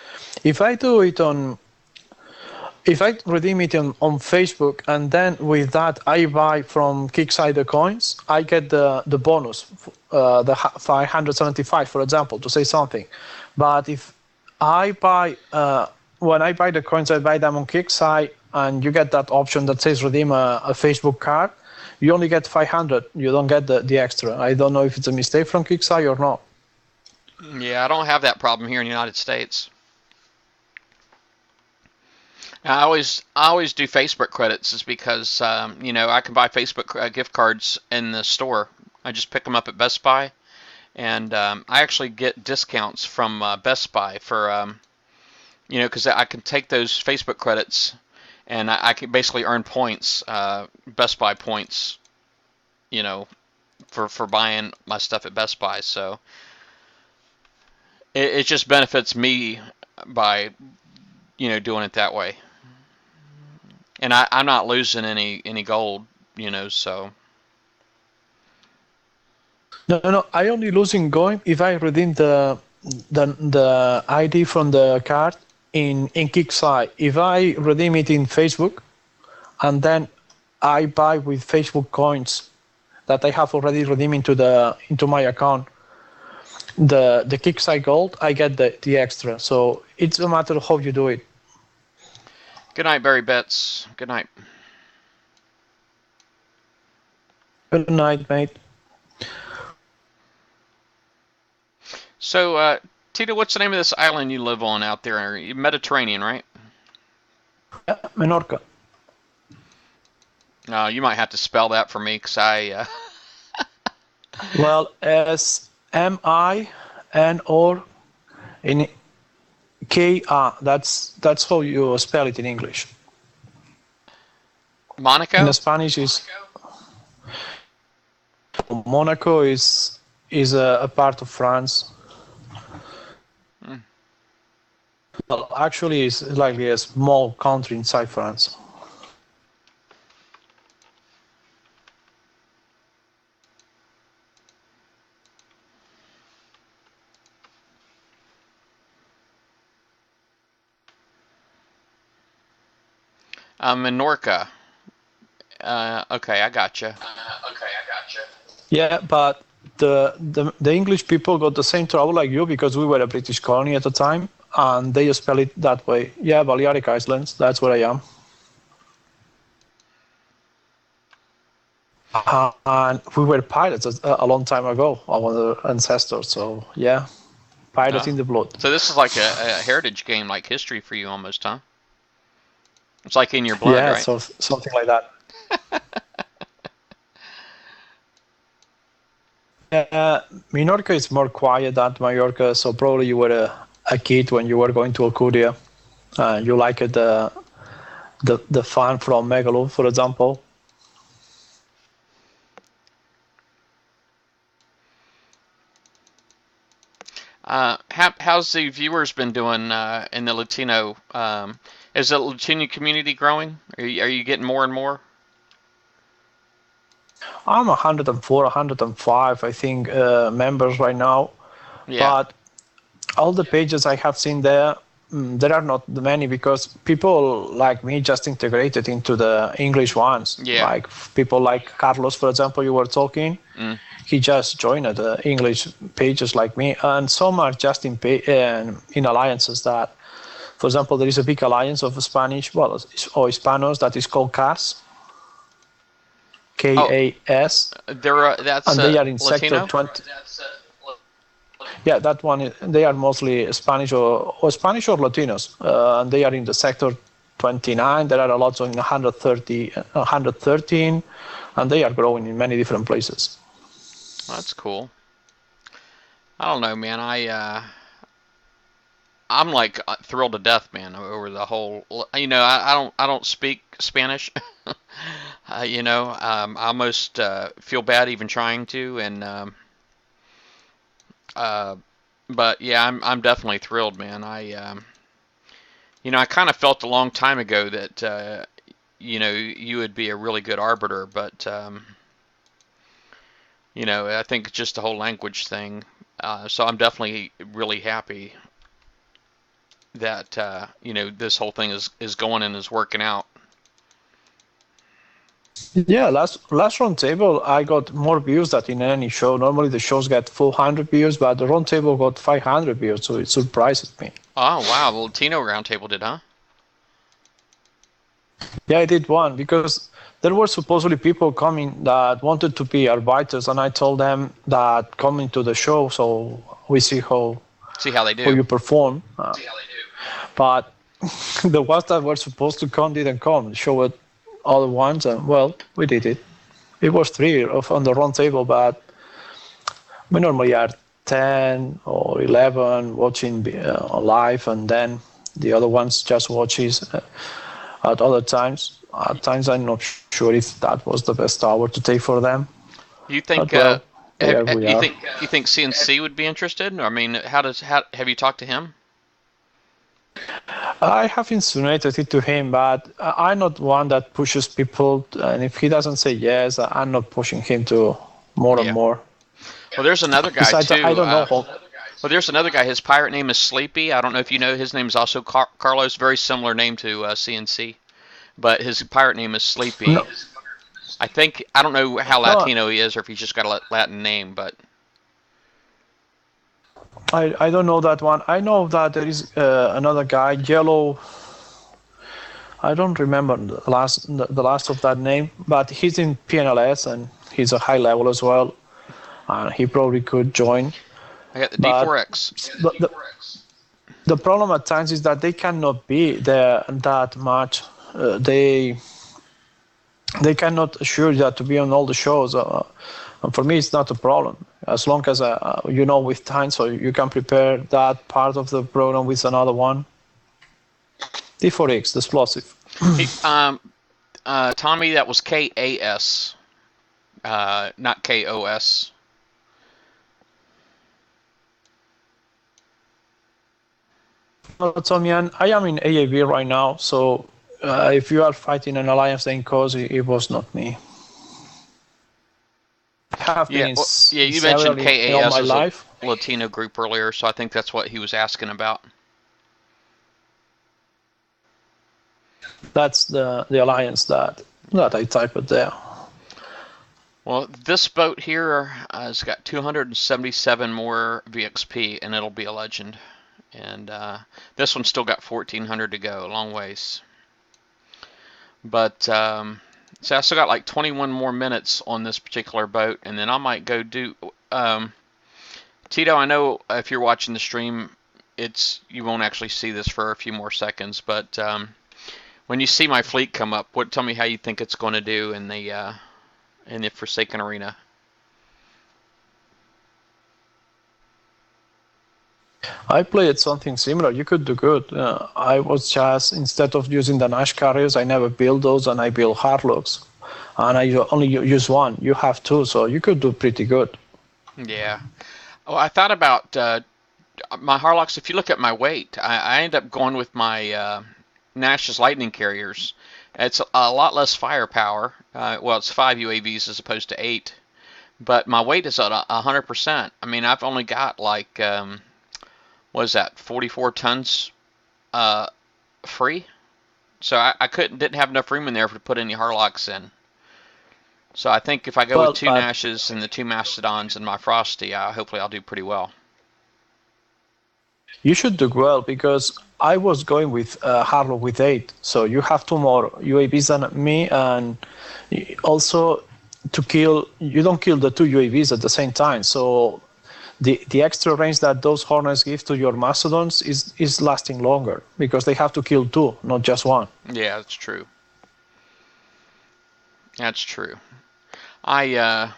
If I redeem it on Facebook, and then with that I buy from Kickstarter coins, I get the bonus, the 575, for example, to say something. But if I buy, when I buy the coins, I buy them on Kickstarter, and you get that option that says redeem a Facebook card, you only get 500. You don't get the extra. I don't know if it's a mistake from Kickstarter or not. Yeah, I don't have that problem here in the United States. I always do Facebook credits, is because I can buy Facebook gift cards in the store. I just pick them up at Best Buy, and I actually get discounts from Best Buy for because I can take those Facebook credits, and I can basically earn points, Best Buy points, for buying my stuff at Best Buy. So it just benefits me by doing it that way. And I'm not losing any gold, so. No, I only losing gold if I redeem the ID from the card in Kickside. If I redeem it in Facebook, and then I buy with Facebook coins that I have already redeemed into my account, the Kickside gold, I get the extra. So it's a matter of how you do it. Good night, Barry Betts. Good night. Good night, mate. So, Tito, what's the name of this island you live on out there? Mediterranean, right? Yeah, Menorca. You might have to spell that for me, because I... Well, S-M-I-N-O in K-A. That's how you spell it in English. Monaco? In Spanish is Monaco is a part of France. Well, actually, it's likely a small country inside France. Menorca. Okay, I gotcha. Yeah, but the English people got the same trouble like you, because we were a British colony at the time, and they spell it that way. Yeah, Balearic Islands, that's where I am. And we were pirates a long time ago, our ancestors. So yeah, pirates Oh. in the blood. So this is like a heritage game, like history for you almost, huh? It's like in your blood, Yeah, right? so something like that. Uh, Minorca is more quiet than Mallorca, so probably you were a kid when you were going to Alcudia. You liked the fun from Megalo, for example. How's the viewers been doing in the Latino? Is the Latino community growing? Are you getting more and more? I'm 104, 105, I think, members right now. Yeah, But all the pages I have seen there, there are not many because people like me just integrated into the English ones. yeah. Like people like Carlos, for example, you were talking. Mm. He just joined the English pages like me, and some are just in alliances that, for example, there is a big alliance of Spanish, well, or Hispanos that is called CAS, Oh, KAS, they're that's and they are in sector Latino. 20. Yeah, that one. They are mostly Spanish or Spanish or Latinos, and they are in the sector 29. There are a lot in 130, 113, and they are growing in many different places. That's cool. I don't know, man. I'm like thrilled to death, man, over the whole. I don't speak Spanish. I almost feel bad even trying to, and uh, but yeah, I'm definitely thrilled, man. I kind of felt a long time ago that you would be a really good arbiter, but I think it's just the whole language thing. So I'm definitely really happy that this whole thing is going and is working out. Yeah, last round table I got more views than in any show. Normally the shows get 400 views, but the round table got 500 views, so it surprises me. Oh wow, the Latino Roundtable did, huh? Yeah, I did one because there were supposedly people coming that wanted to be arbiters, and I told them that coming to the show, so we see See how they how do. you perform. But the ones that were supposed to come didn't come. Showed other ones, and well, we did it. It was three on the round table, but we normally are 10 or 11 watching live, and then the other ones just watches at other times. At times, I'm not sure if that was the best hour to take for them. Do you think But well, there we you are. think CNC would be interested? I mean, how have you talked to him? I have insinuated it to him, but I'm not one that pushes people. And if he doesn't say yes, I'm not pushing him to more and Yeah. more. Well, there's another guy Besides, I too. don't know how. Well, there's another guy. His pirate name is Sleepy. I don't know if you know. His name is also Carlos. Very similar name to CNC, but his pirate name is Sleepy. No, I don't know how no, Latino he is, or if he's just got a Latin name, but I don't know that one. I know that there is another guy, Yellow. I don't remember the last of that name, but he's in PNLS and he's a high level as well. He probably could join. I got the But D4X. the problem at times is that they cannot be there that much. They cannot assure you that to be on all the shows. And for me, it's not a problem as long as with time, so you can prepare that part of the program with another one. D4X, the explosive. He, Tommy, that was KAS, not KOS. Tomian, I am in AAB right now, so if you are fighting an alliance in cause, it was not me. I have been Yeah, in well, yeah. You several mentioned in all KAS my as a life. Latino group earlier, so I think that's what he was asking about. That's the alliance that I typed there. Well, this boat here has got 277 more VXP, and it'll be a legend. And this one's still got 1,400 to go, a long ways. But So I still got like 21 more minutes on this particular boat, and then I might go do. Tito, I know if you're watching the stream, you won't actually see this for a few more seconds, but when you see my fleet come up, tell me how you think it's going to do in the Forsaken Arena. I played something similar. You could do good. I was just, instead of using the Nash carriers, I never build those, and I build Harlocks. And I only use one. You have two, so you could do pretty good. Yeah. Oh, I thought about my Harlocks. If you look at my weight, I end up going with my Nash's Lightning Carriers. It's a lot less firepower. Well, it's 5 UAVs as opposed to 8. But my weight is at 100%. I mean, I've only got like, what is that, 44 tons free? So I didn't have enough room in there to put any Harlocks in. So I think if I go with 2 Nashes and the 2 Mastodons and my Frosty, hopefully I'll do pretty well. You should do well, because I was going with Harlock with 8. So you have 2 more UAVs than me, and also to kill, you don't kill the 2 UAVs at the same time. So the extra range that those Hornets give to your Mastodons is lasting longer, because they have to kill 2, not just 1. Yeah, that's true. That's true. Yeah,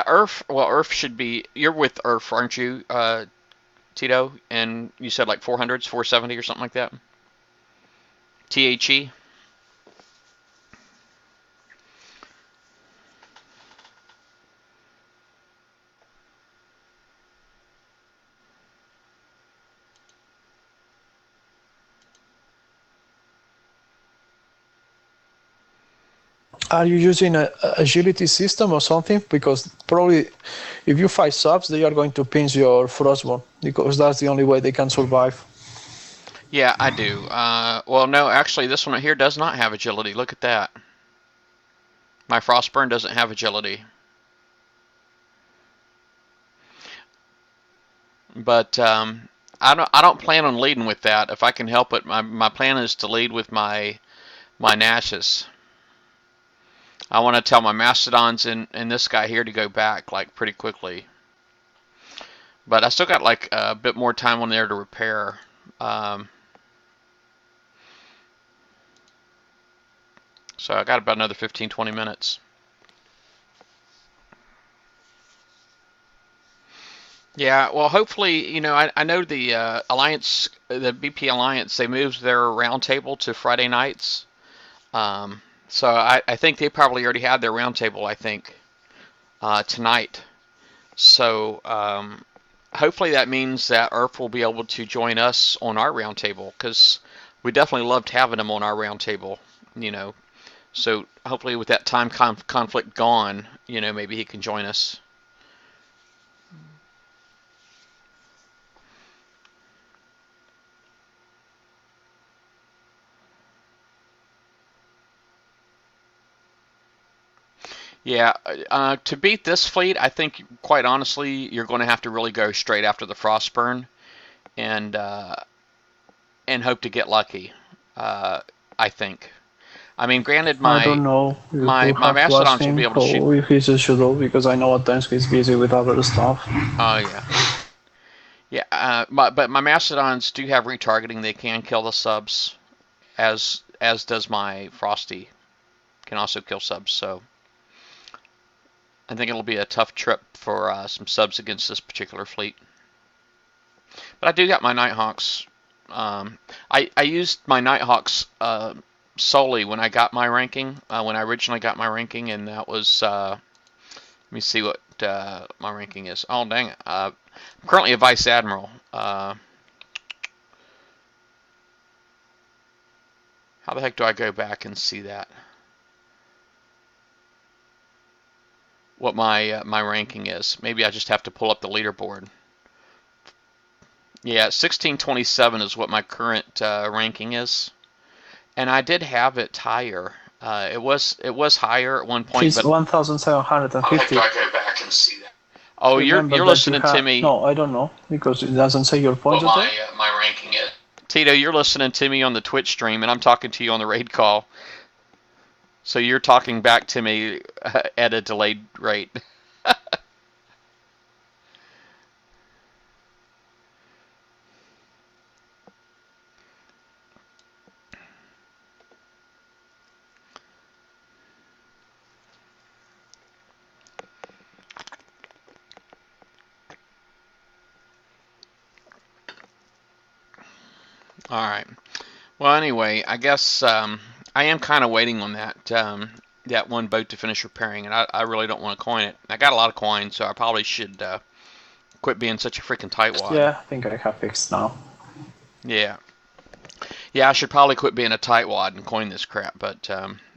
Earth. Well, Earth should be. You're with Earth, aren't you, Tito? And you said like 400s, 470 or something like that. THE. Are you using an agility system or something? Because probably if you fight subs, they are going to pinch your Frostborn, because that's the only way they can survive. Yeah, I do. Well, no, actually, this one right here does not have agility. Look at that. My Frostburn doesn't have agility. But I don't plan on leading with that. If I can help it, my plan is to lead with my Nashes. I want to tell my Mastodons and this guy here to go back like pretty quickly. But I still got like a bit more time on there to repair. So I got about another 15-20 minutes. Yeah, well, hopefully, you know, I know the Alliance, the BP Alliance, they moved their roundtable to Friday nights. So I think they probably already had their roundtable, I think, tonight. So hopefully that means that Earth will be able to join us on our roundtable, because we definitely loved having them on our roundtable, you know. So hopefully with that time conflict gone, you know, maybe he can join us. Yeah, to beat this fleet, I think, quite honestly, you're going to have to really go straight after the Frostburn and hope to get lucky. I think. I mean, granted, I don't know. my Mastodons will be able to shoot. If he's a shuttle, because I know at times he's busy with other stuff. Oh yeah, yeah. But my Mastodons do have retargeting; they can kill the subs, as does my Frosty. Can also kill subs, so I think it'll be a tough trip for some subs against this particular fleet. But I do got my Nighthawks. I used my Nighthawks solely when I got my ranking, when I originally got my ranking, and that was, let me see what my ranking is. Oh, dang it. I'm currently a Vice Admiral. How the heck do I go back and see that? What my ranking is. Maybe I just have to pull up the leaderboard. Yeah, 1627 is what my current ranking is, and I did have it higher. It was higher at one point. It's 1,750. Do I go back and see that? Oh, you're listening to me. No, I don't know, because it doesn't say your points. What my ranking is. Tito, you're listening to me on the Twitch stream, and I'm talking to you on the raid call. So you're talking back to me at a delayed rate. All right. Well, anyway, I guess I am kind of waiting on that one boat to finish repairing, and I really don't want to coin it. I got a lot of coins, so I probably should quit being such a freaking tightwad. Yeah, I think I have fixed now. Yeah, yeah, I should probably quit being a tightwad and coin this crap, but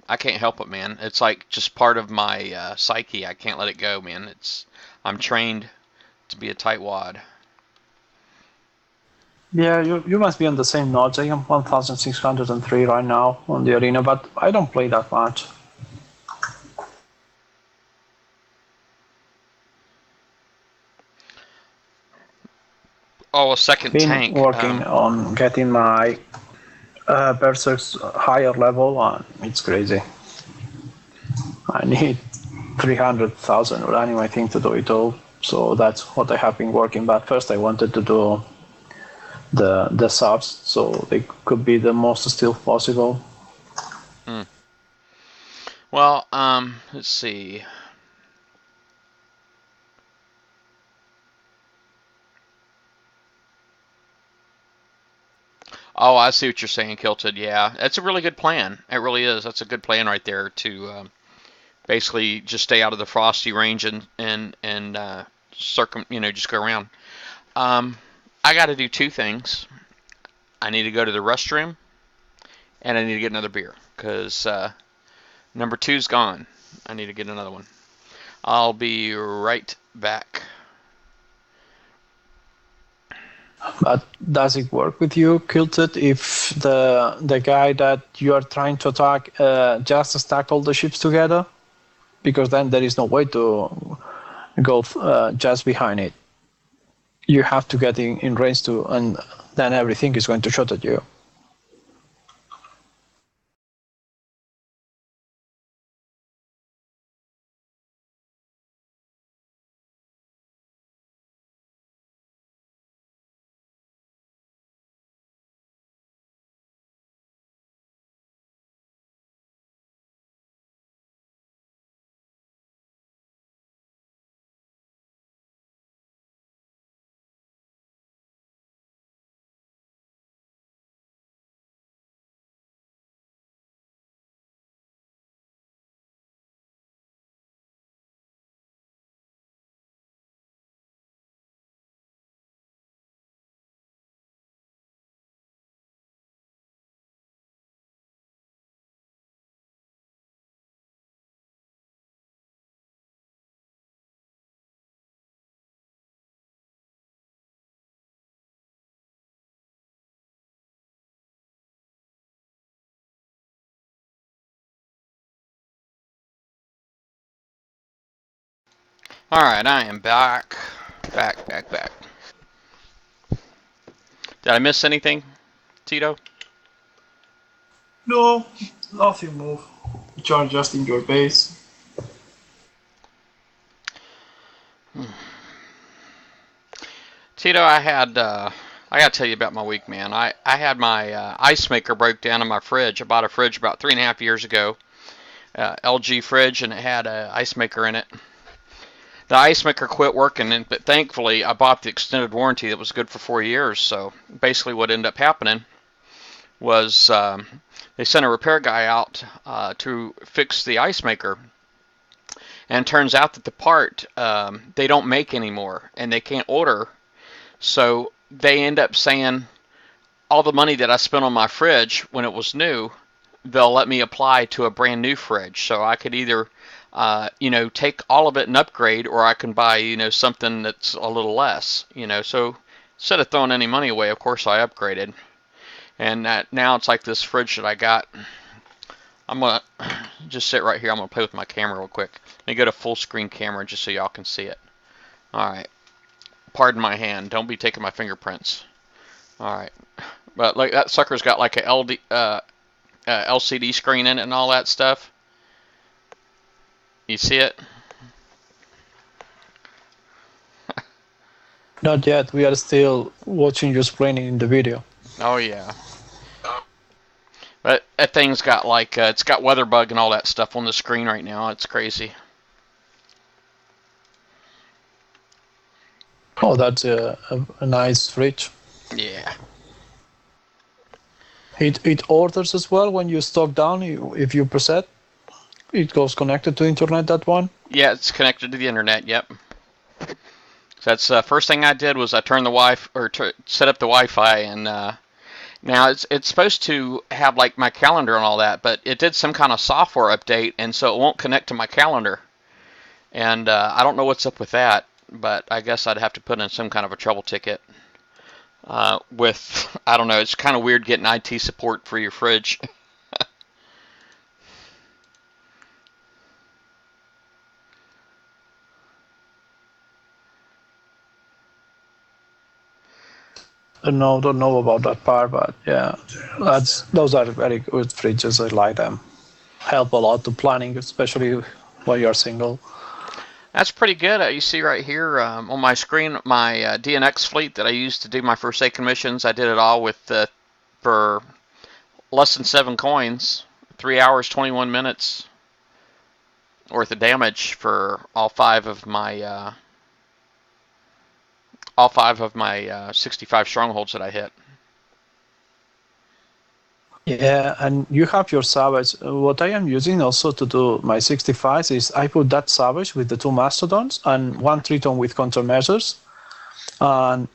I can't help it, man. It's like just part of my psyche. I can't let it go, man. I'm trained to be a tightwad. Yeah, you must be on the same notes. I am 1603 right now on the arena, but I don't play that much. Oh, a second Been tank. working on getting my Berserk's higher level, and it's crazy. I need 300,000 running, I think, to do it all. So that's what I have been working. But first, I wanted to do the subs, so they could be the most still possible. Hmm. Well, let's see. Oh, I see what you're saying, Kilted. Yeah, that's a really good plan. It really is. That's a good plan right there to basically just stay out of the frosty range and just go around. Um, I got to do two things. I need to go to the restroom, and I need to get another beer because number two's gone. I need to get another one. I'll be right back. But does it work with you, Kilted, if the guy that you are trying to attack just stack all the ships together? Because then there is no way to go just behind it. You have to get in range to, and then everything is going to shot at you. All right, I am back. Back. Did I miss anything, Tito? No, nothing move. You are just in your base. Tito, I got to tell you about my week, man. I had my ice maker broke down in my fridge. I bought a fridge about 3.5 years ago, LG fridge, and it had an ice maker in it. The ice maker quit working, but thankfully I bought the extended warranty that was good for 4 years. So basically, what ended up happening was they sent a repair guy out to fix the ice maker, and it turns out that the part they don't make anymore, and they can't order. So they end up saying all the money that I spent on my fridge when it was new, they'll let me apply to a brand new fridge. So I could either, take all of it and upgrade, or I can buy, something that's a little less, So instead of throwing any money away, of course I upgraded. And now it's like this fridge that I got. I'm going to just sit right here. I'm going to play with my camera real quick. Let me go to full screen camera just so y'all can see it. All right. Pardon my hand. Don't be taking my fingerprints. All right. But like that sucker's got like a LCD screen in it and all that stuff. You see it? Not yet. We are still watching you explaining in the video. Oh yeah. But that thing's got like it's got weather bug and all that stuff on the screen right now. It's crazy. Oh, that's a nice fridge. Yeah. It orders as well when you stop down. If you preset, it goes connected to internet. That one. Yeah, it's connected to the internet. Yep. So that's the first thing I did was I turned the set up the Wi-Fi, and now it's supposed to have like my calendar and all that, but it did some kind of software update, and so it won't connect to my calendar. And I don't know what's up with that, but I guess I'd have to put in some kind of a trouble ticket. I don't know, it's kind of weird getting IT support for your fridge. No, don't know about that part, but yeah, those are very good fridges. I like them. Help a lot to planning, especially when you're single. That's pretty good. You see right here on my screen, my DNX fleet that I used to do my Forsaken missions. I did it all with for less than 7 coins, 3 hours, 21 minutes worth of damage for all five of my 65 strongholds that I hit. Yeah, and you have your Savage. What I am using also to do my 65s is I put that Savage with the 2 Mastodons and 1 Triton with countermeasures. And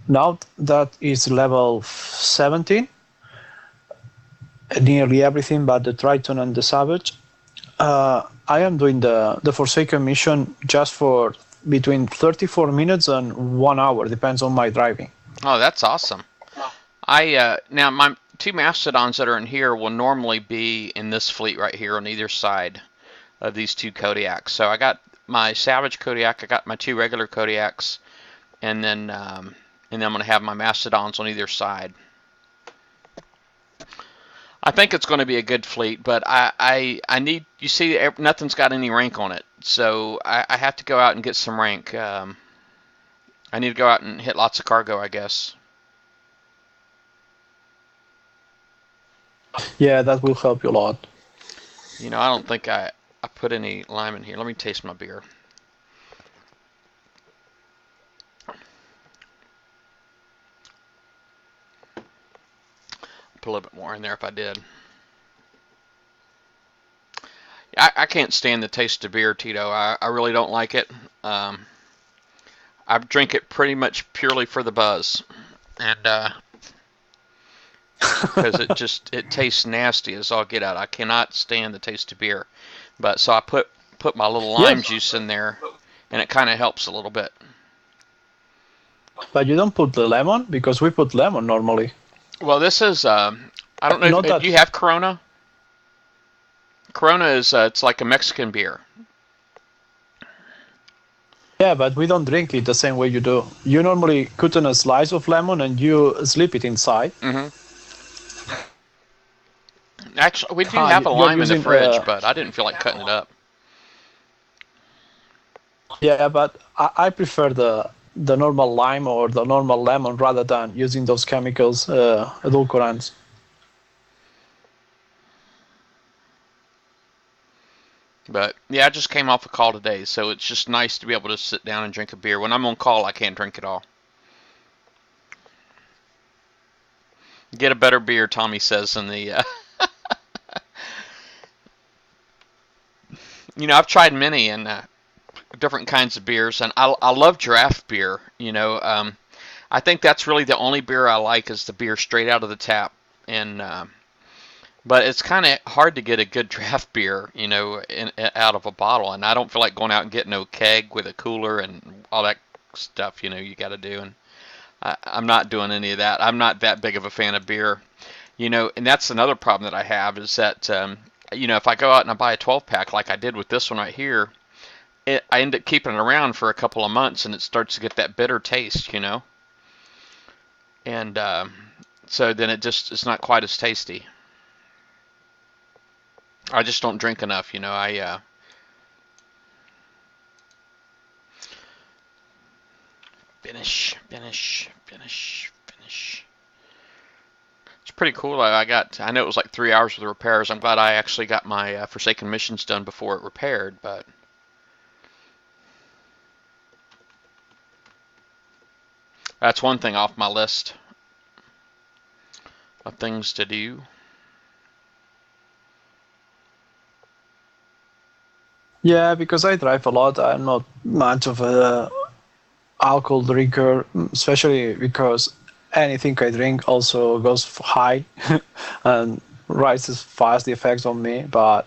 now that is level 17, nearly everything but the Triton and the Savage. I am doing the Forsaken mission just for between 34 minutes and 1 hour, depends on my driving. Oh, that's awesome. Now my 2 Mastodons that are in here will normally be in this fleet right here on either side of these 2 Kodiaks. So I got my Savage Kodiak, I got my 2 regular Kodiaks, and then I'm going to have my Mastodons on either side. I think it's going to be a good fleet, but I need, you see, nothing's got any rank on it, so I have to go out and get some rank. I need to go out and hit lots of cargo, I guess. Yeah, that will help you a lot. You know, I don't think I put any lime in here. Let me taste my beer. Put a little bit more in there if I did. I can't stand the taste of beer, Tito. I really don't like it. I drink it pretty much purely for the buzz, and because it tastes nasty as all get out. I cannot stand the taste of beer, but so I put my little lime juice in there, and it kind of helps a little bit. But you don't put the lemon because we put lemon normally. Well, this is I don't know. Do you have Corona? Corona is it's like a Mexican beer. Yeah, but we don't drink it the same way you do. You normally cut in a slice of lemon and you slip it inside. Mm-hmm. Actually, we do have a lime in the fridge, but I didn't feel like cutting it up. Yeah, but I prefer the normal lime or the normal lemon rather than using those chemicals, edulcorants. But yeah, I just came off a call today, so it's just nice to be able to sit down and drink a beer. When I'm on call, I can't drink it all. Get a better beer, Tommy says in the. You know, I've tried many and different kinds of beers, and I love draft beer. You know, I think that's really the only beer I like is the beer straight out of the tap, and but it's kind of hard to get a good draft beer, you know, out of a bottle, and I don't feel like going out and getting no keg with a cooler and all that stuff, you know, you got to do, and I'm not doing any of that. I'm not that big of a fan of beer, you know, and that's another problem that I have is that, you know, if I go out and I buy a 12-pack like I did with this one right here, I end up keeping it around for a couple of months, and it starts to get that bitter taste, you know, and so then it's not quite as tasty. I just don't drink enough, you know. Finish, finish, finish, finish. It's pretty cool. I know it was like 3 hours with the repairs. I'm glad I actually got my Forsaken missions done before it repaired, but that's one thing off my list of things to do. Yeah, because I drive a lot. I'm not much of a alcohol drinker, especially because anything I drink also goes high and rises fast the effects on me. But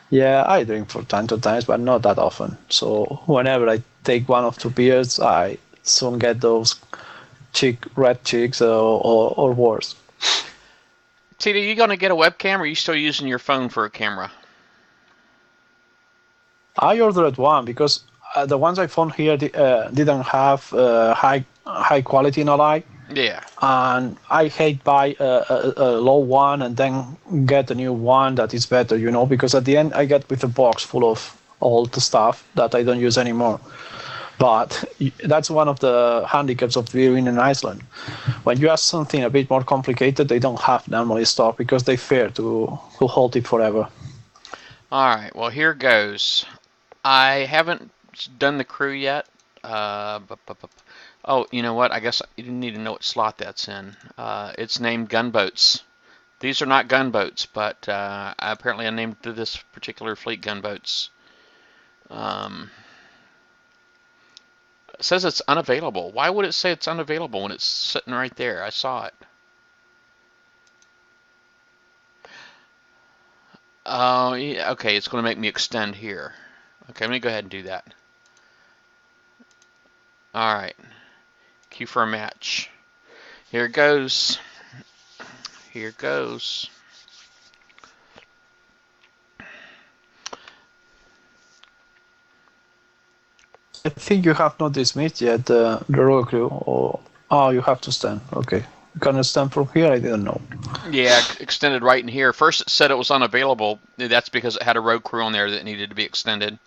yeah, I drink from time to time, but not that often. So whenever I take one or two beers, I soon get those red cheeks or worse. Tita, you gonna get a webcam, or are you still using your phone for a camera? I ordered one because the ones I found here didn't have high quality in a light. Yeah. And I hate buy a low one and then get a new one that is better, because at the end I get with a box full of all the stuff that I don't use anymore. But that's one of the handicaps of being in Iceland. When you ask something a bit more complicated, they don't have normally stock because they fear to hold it forever. All right. Well, here goes. I haven't done the crew yet. Oh, you know what? I guess you need to know what slot that's in. It's named gunboats. These are not gunboats, but apparently I named this particular fleet gunboats. It says it's unavailable. Why would it say it's unavailable when it's sitting right there? I saw it. Oh, yeah, okay. It's going to make me extend here. Okay, let me go ahead and do that. All right. Queue for a match. Here it goes. Here it goes. I think you have not dismissed yet the road crew, or you have to stand. Okay, you can stand from here. I didn't know. Yeah, extended right in here. First it said it was unavailable. That's because it had a road crew on there that needed to be extended.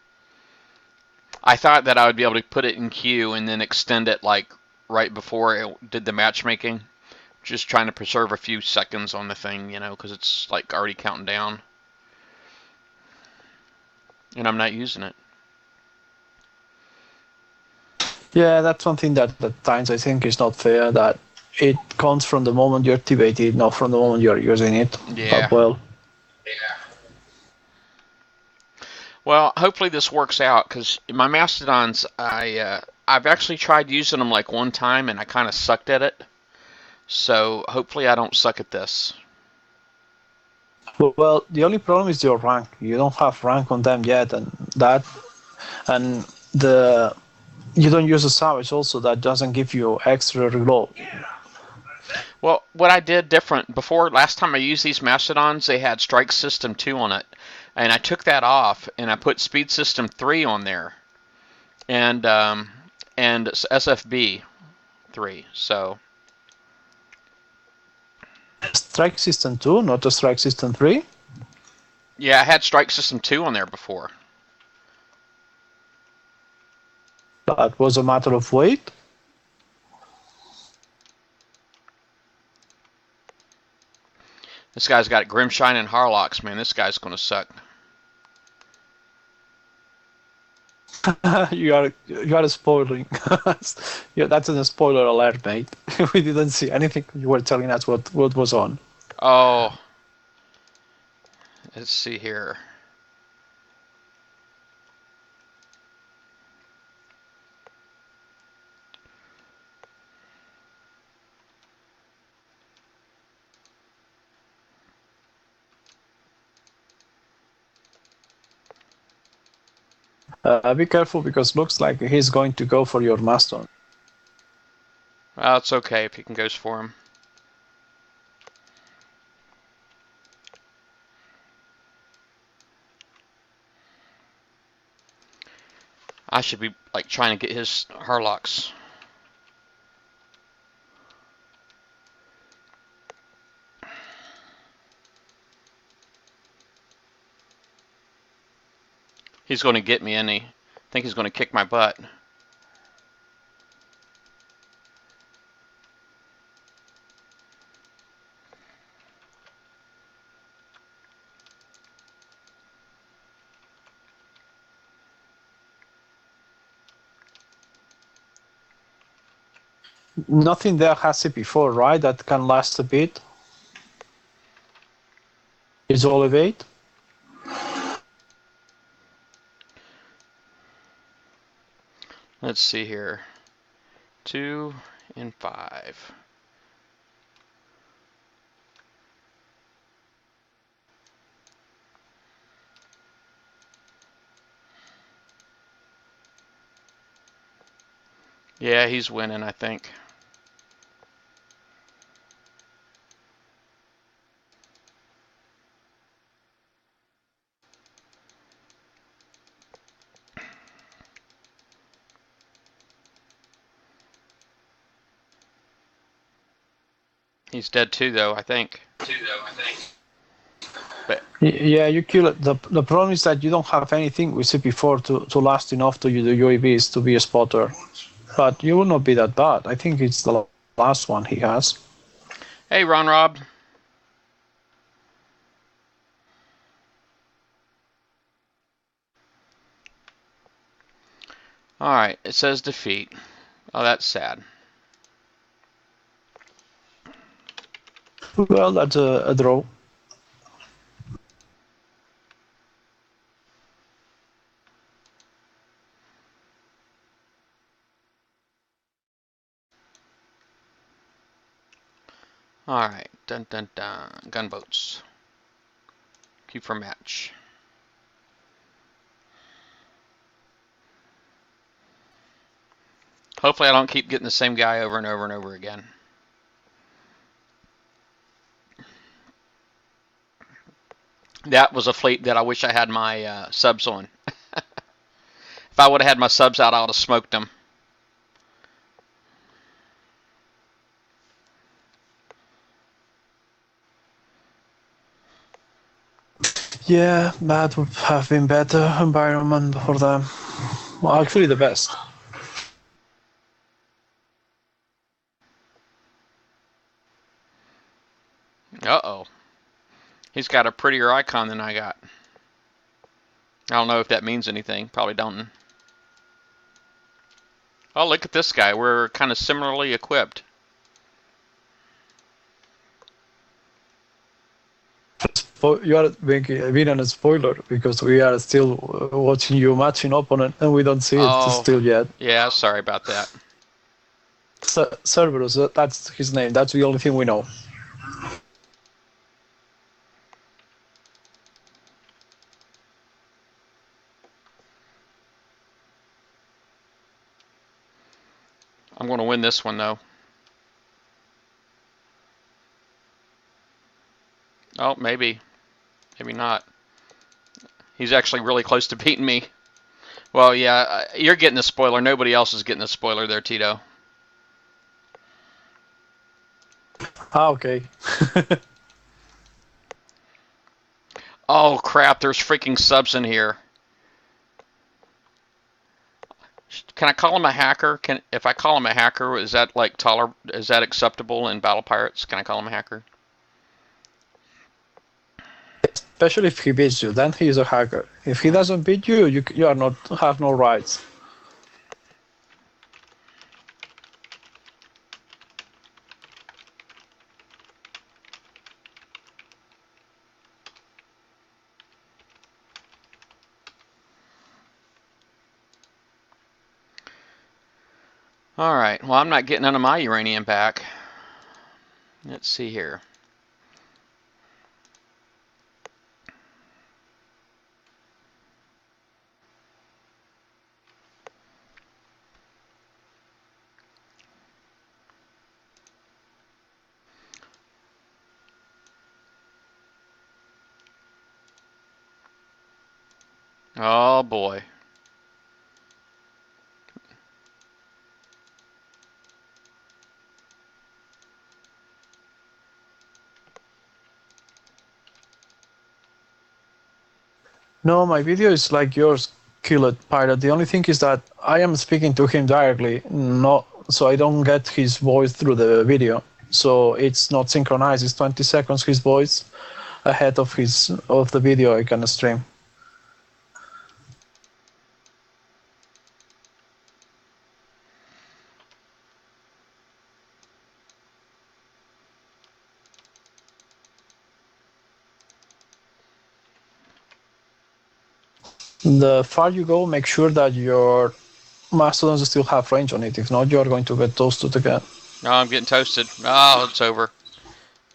I thought that I would be able to put it in queue and then extend it like right before it did the matchmaking. Just trying to preserve a few seconds on the thing, because it's like already counting down. And I'm not using it. Yeah, that's something that at times I think is not fair. That it comes from the moment you activate it, not from the moment you're using it. Yeah. But well. Well, hopefully this works out, because my Mastodons, I've actually tried using them like one time and I kind of sucked at it. So hopefully I don't suck at this. Well, the only problem is your rank. You don't have rank on them yet, and the you don't use a savage also. That doesn't give you extra reload. Well, what I did different before, last time I used these Mastodons, they had Strike System 2 on it. And I took that off and I put Speed System 3 on there. And SFB 3. So Strike System 2, not a Strike System 3. yeah, I had Strike System 2 on there before. That was a matter of weight. This guy's got Grimshine and Harlocks, man. This guy's going to suck. you are spoiling. Yeah, that's a spoiler alert, mate. We didn't see anything. You were telling us what was on. Oh. Let's see here. Be careful because looks like he's going to go for your Mastodon. Well, it's okay if he can go for him. I should be like trying to get his Harlocks. He's going to get me, and I think he's going to kick my butt. Nothing there has CP4, right? That can last a bit. It's all evade. Let's see here. 2 and 5. Yeah, he's winning, I think. He's dead too, though, I think. But Yeah, you kill it. The problem is that you don't have anything with CP4 to last enough to the UAVs to be a spotter. But you will not be that bad. I think it's the last one he has. hey, Ron Rob. All right, it says defeat. Oh, that's sad. Well, that's a draw. All right, dun dun dun. Gunboats. Queue for match. Hopefully, I don't keep getting the same guy over and over and over again. That was a fleet that I wish I had my subs on. If I would have had my subs out, I would have smoked them. Yeah, that would have been better environment for them. Well, actually, the best. Uh-oh. He's got a prettier icon than I got. I don't know if that means anything. Probably don't. Oh, look at this guy. We're kind of similarly equipped. You are being a spoiler because we are still watching you matching opponent and we don't see it still yet. Yeah, sorry about that. Cerberus, that's his name. That's the only thing we know. I'm going to win this one, though. Oh, maybe. Maybe not. He's actually really close to beating me. Well, yeah, you're getting the spoiler. Nobody else is getting the spoiler there, Tito. Ah, okay. Oh, crap. There's freaking subs in here. Can I call him a hacker? If I call him a hacker, is that like is that acceptable in Battle Pirates? Can I call him a hacker? Especially if he beats you, then he is a hacker. If he doesn't beat you, you are not have no rights. All right. Well, I'm not getting none of my uranium back. Let's see here. Oh, boy. No, my video is like yours, Kill It Pirate. The only thing is that I am speaking to him directly, so I don't get his voice through the video. So it's not synchronized. It's 20 seconds his voice ahead of the video I can stream. The far you go, make sure that your mastodons still have range on it. If not, you are going to get toasted again. No, I'm getting toasted. Oh, it's over.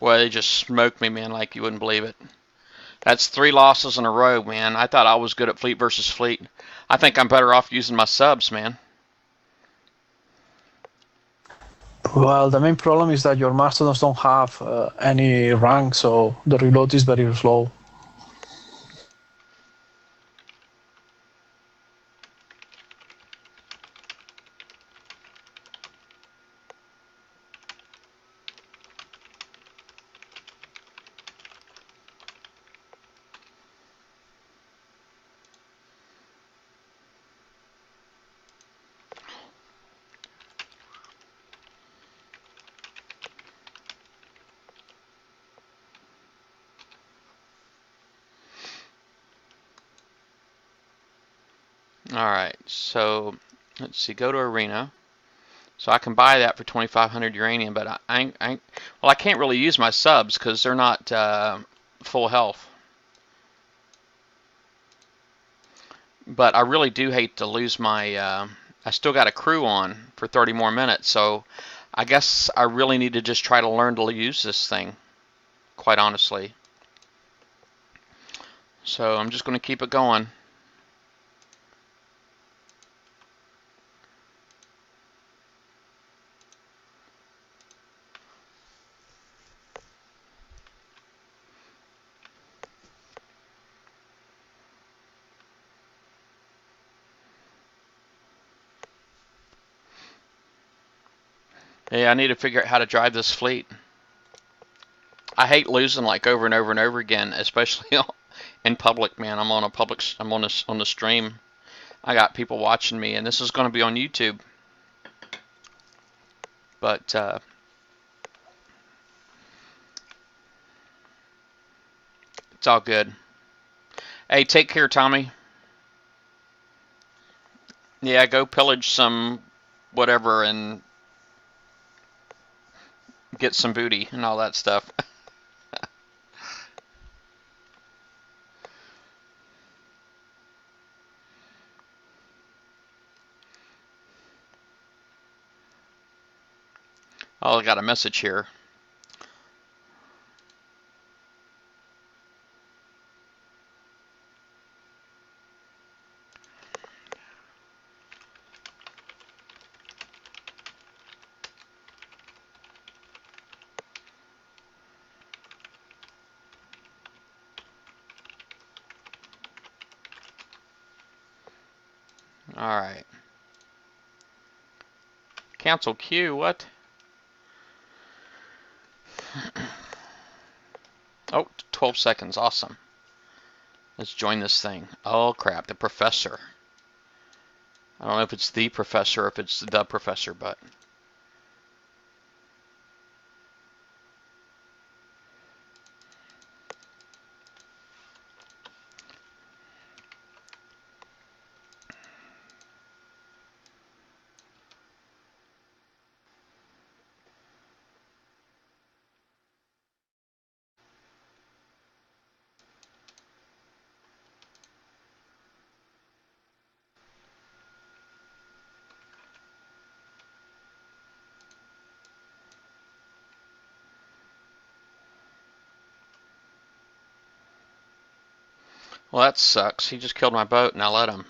Boy, they just smoked me, man, like you wouldn't believe it. That's 3 losses in a row, man. I thought I was good at fleet versus fleet. I think I'm better off using my subs, man. Well, the main problem is that your mastodons don't have any rank, so the reload is very slow. Alright, so let's see, go to arena. So I can buy that for 2,500 uranium, but well, I can't really use my subs because they're not full health. But I really do hate to lose my. I still got a crew on for 30 more minutes, so I guess I really need to just try to learn to use this thing, quite honestly. So I'm just going to keep it going. Hey, I need to figure out how to drive this fleet. I hate losing like over and over and over again, especially in public, man. I'm on a public. I'm on the stream. I got people watching me, and this is going to be on YouTube. But it's all good. Hey, take care, Tommy. Yeah, go pillage some whatever and get some booty and all that stuff. Oh, I got a message here. Alright. Cancel queue, what? Oh, 12 seconds, awesome. Let's join this thing. Oh crap, the professor. I don't know if it's the professor or if it's the professor, but... Well, that sucks. He just killed my boat and I let him.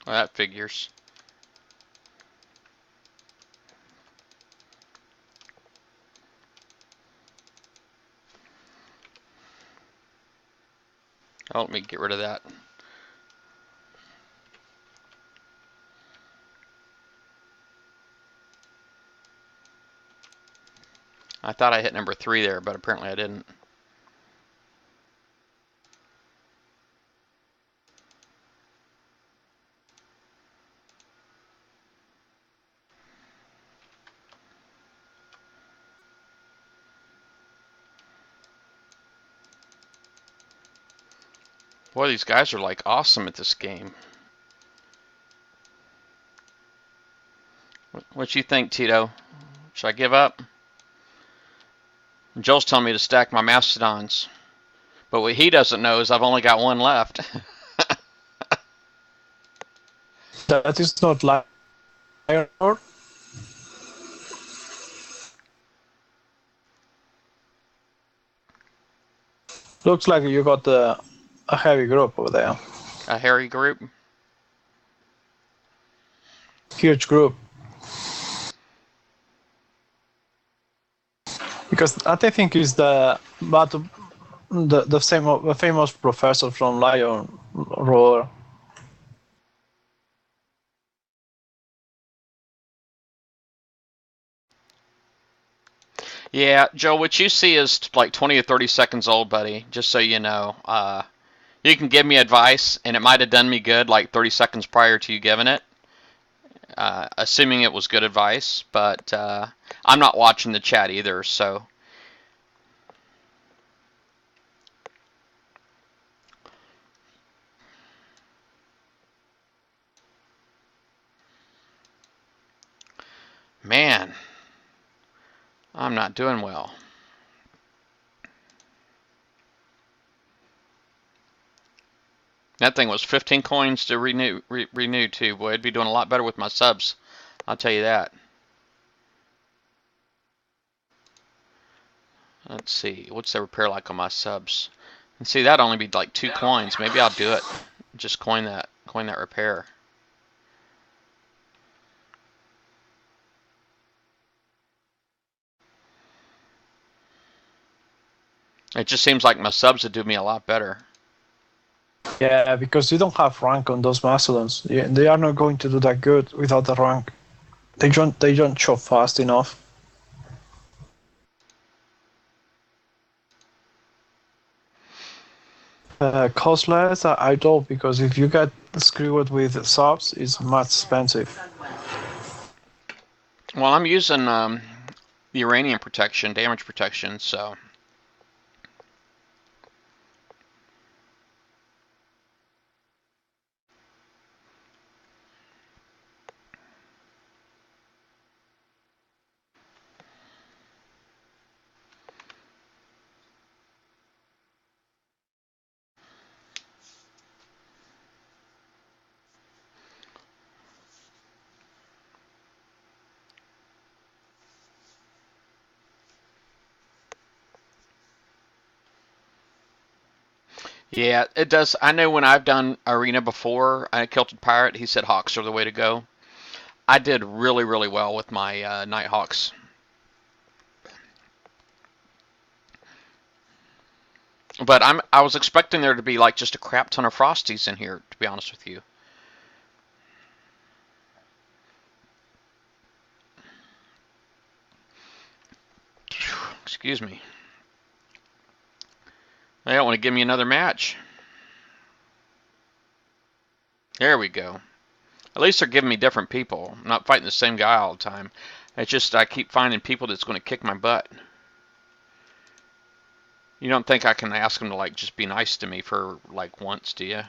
Well, that figures. Oh, let me get rid of that. I thought I hit number 3 there, but apparently I didn't. Boy, these guys are like awesome at this game. What you think, Tito? Should I give up? Joel's telling me to stack my mastodons. But what he doesn't know is I've only got one left. That is not liar. Looks like you got a heavy group over there. A hairy group? Huge group. Because that I think is the famous professor from Lion Roar. Yeah, Joe, what you see is like 20 or 30 seconds old, buddy, just so you know. You can give me advice, and it might have done me good like 30 seconds prior to you giving it, assuming it was good advice, but I'm not watching the chat either, so. Man, I'm not doing well. That thing was 15 coins to renew too. Boy, I'd be doing a lot better with my subs. I'll tell you that. Let's see, what's the repair like on my subs? And see, that'd only be like 2 coins. Maybe I'll do it. Just coin that repair. It just seems like my subs would do me a lot better. Yeah, because you don't have rank on those mastodons. They are not going to do that good without the rank. They don't chop fast enough. Costless, I don't, because if you get screwed with subs, it's much expensive. Well, I'm using the uranium protection, damage protection, so. Yeah, it does. I know when I've done arena before, I killed a pirate. He said hawks are the way to go. I did really, really well with my night hawks. But I was expecting there to be like just a crap ton of frosties in here, to be honest with you. Excuse me. They don't want to give me another match. There we go. At least they're giving me different people. I'm not fighting the same guy all the time. It's just I keep finding people that's going to kick my butt. You don't think I can ask them to like just be nice to me for like once, do you?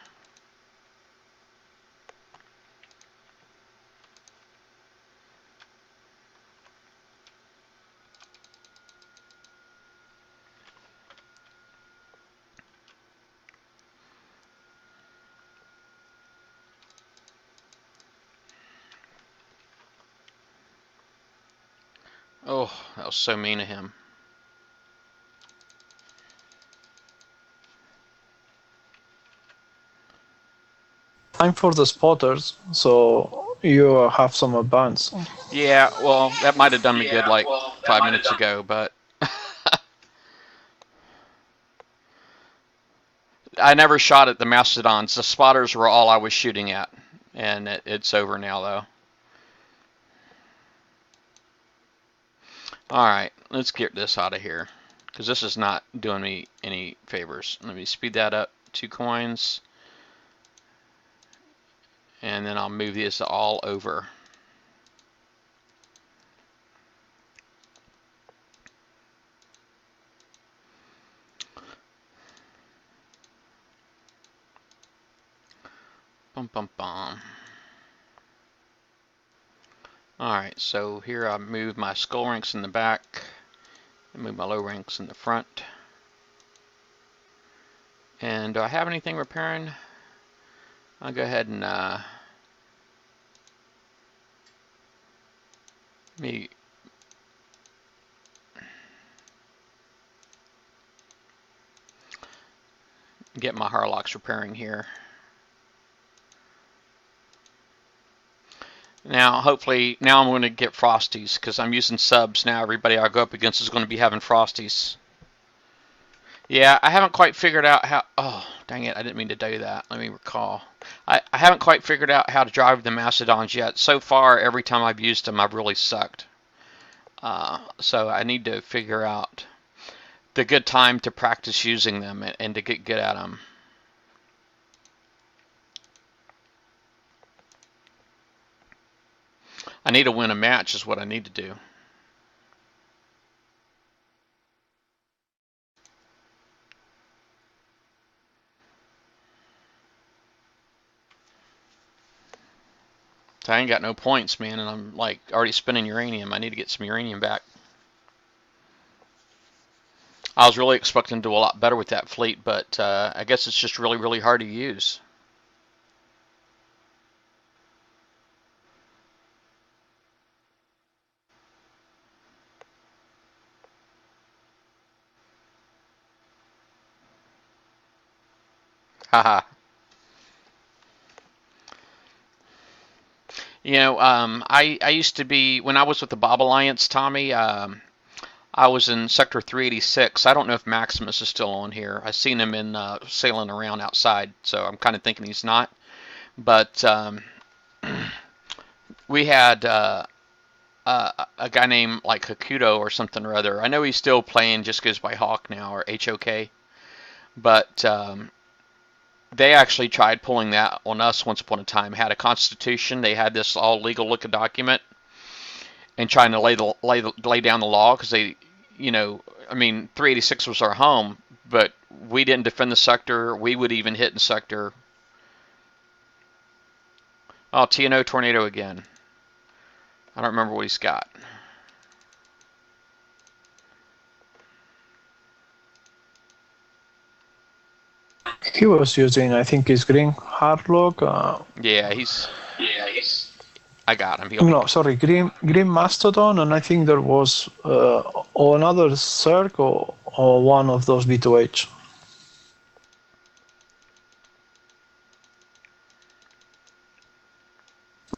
Oh, that was so mean of him. I'm for the spotters, so you have some advance. Yeah, well, that might have done me good like 5 minutes ago, but I never shot at the mastodons. The spotters were all I was shooting at, and it's over now though. All right, let's get this out of here because this is not doing me any favors. Let me speed that up 2 coins, and then I'll move these all over. Bum, bum, bum. Alright, so here I move my skull ranks in the back, and move my low ranks in the front. And do I have anything repairing? I'll go ahead and let me get my Harlocks repairing here. Now, hopefully, now I'm going to get Frosties because I'm using subs now. Everybody I go up against is going to be having Frosties. Yeah, I haven't quite figured out how... Oh, dang it, I didn't mean to do that. Let me recall. I haven't quite figured out how to drive the Mastodons yet. So far, every time I've used them, I've really sucked. So I need to figure out the good time to practice using them and to get good at them. I need to win a match is what I need to do. So I ain't got no points, man, and I'm like already spending uranium. I need to get some uranium back. I was really expecting to do a lot better with that fleet, but I guess it's just really, really hard to use. Haha. You know, I used to be, when I was with the Bob Alliance, Tommy, I was in Sector 386. I don't know if Maximus is still on here. I've seen him in sailing around outside, so I'm kind of thinking he's not. But we had a guy named like Hakuto or something or other. I know he's still playing, just goes by Hawk now, or HOK. But they actually tried pulling that on us once upon a time. Had a constitution. They had this all legal looking document, and trying to lay down the law because they, you know, I mean, 386 was our home, but we didn't defend the sector. We would even hit in sector. Oh, TNO tornado again. I don't remember what he's got. He was using, I think, his green Harlock. Yeah, he's. I got him. No, sorry, green Mastodon, and I think there was or another Circle or one of those B2H.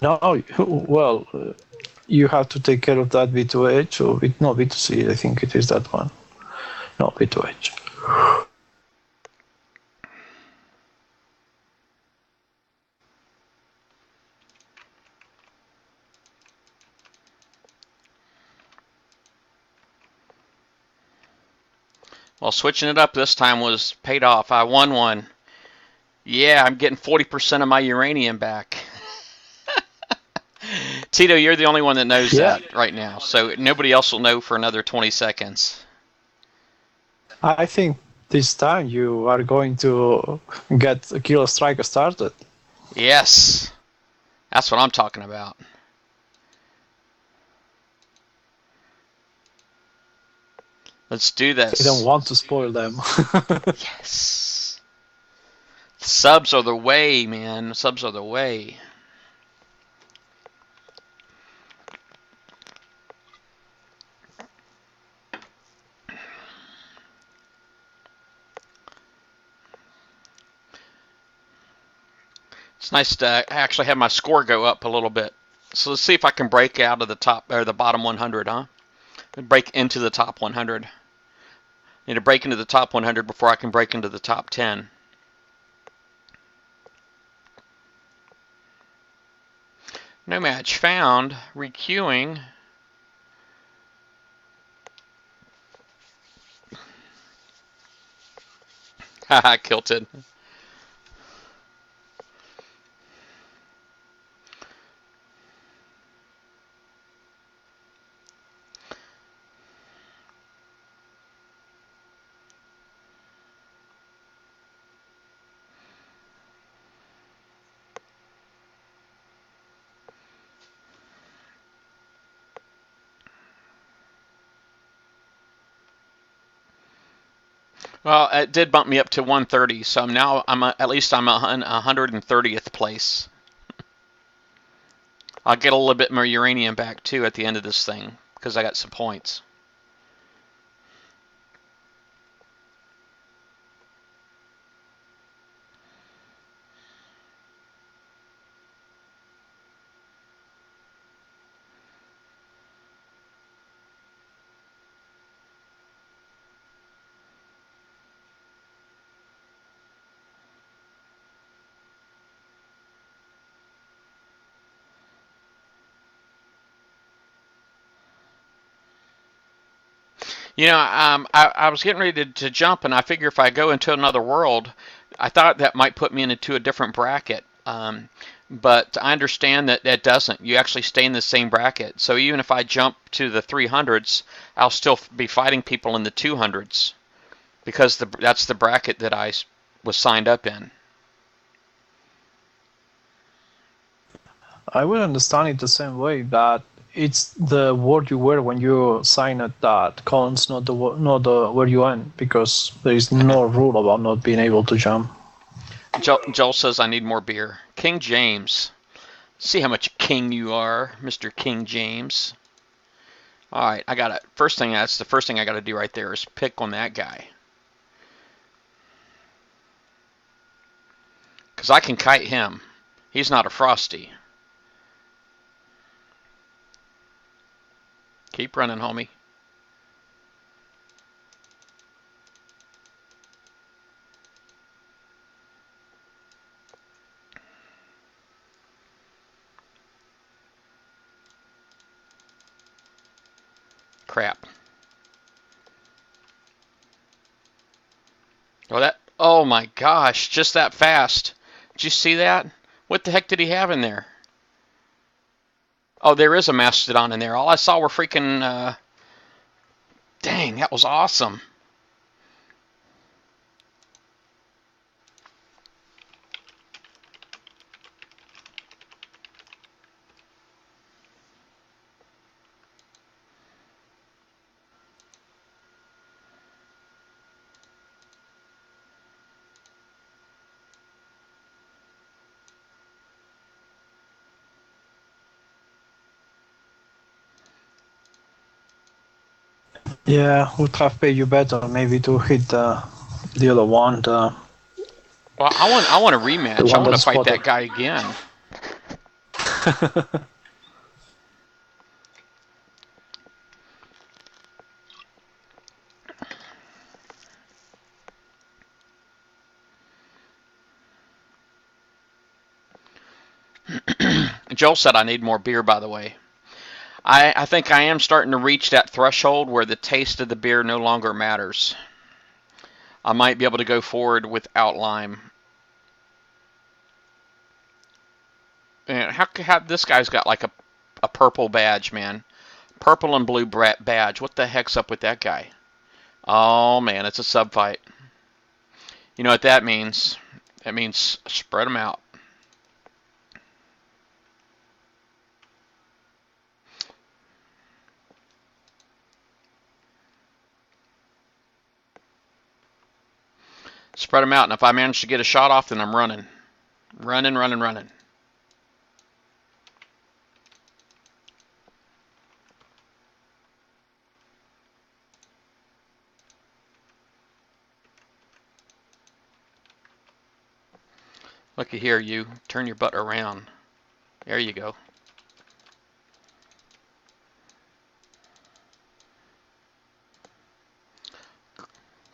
No, well, you have to take care of that B2H or no B2C. I think it is that one. No, B2H. Well, switching it up this time was paid off. I won one. Yeah, I'm getting 40% of my uranium back. Tito, you're the only one that knows that right now, so nobody else will know for another 20 seconds. I think this time you are going to get a Killer Striker started. Yes, that's what I'm talking about. Let's do this. I don't want to spoil them. Yes. Subs are the way, man. Subs are the way. It's nice to actually have my score go up a little bit. So let's see if I can break out of the top or the bottom 100, huh? Break into the top 100. Need to break into the top 100 before I can break into the top 10. No match found. Requeuing. Haha, kilted. Well, it did bump me up to 130, so at least I'm 130th place. I'll get a little bit more uranium back too at the end of this thing because I got some points. I was getting ready to jump, and I figure if I go into another world, I thought that might put me into a different bracket. But I understand that that doesn't. You actually stay in the same bracket. So even if I jump to the 300s, I'll still be fighting people in the 200s because that's the bracket that I was signed up in. I would understand it the same way that it's the word you wear when you sign it that counts, not the where you end, because there is no rule about not being able to jump. Joel says I need more beer. King James. See how much king you are, Mr. King James. All right, I got it. That's the first thing I got to do right there is pick on that guy. Because I can kite him. He's not a Frosty. Keep running, homie. Crap. Oh my gosh, just that fast. Did you see that? What the heck did he have in there? Oh, there is a mastodon in there. All I saw were freaking, dang, that was awesome. Yeah, would have paid you better maybe to hit the other one, Well, I want a the rematch. I one want that to fight spotted. that guy again. Joel said I need more beer, by the way. I think I am starting to reach that threshold where the taste of the beer no longer matters. I might be able to go forward without lime. Man, how this guy's got like a purple badge, man. Purple and blue badge. What the heck's up with that guy? Oh man, it's a sub fight. You know what that means? That means spread them out. Spread them out, and if I manage to get a shot off, then I'm running. Running, running, running. Looky here, you. Turn your butt around. There you go.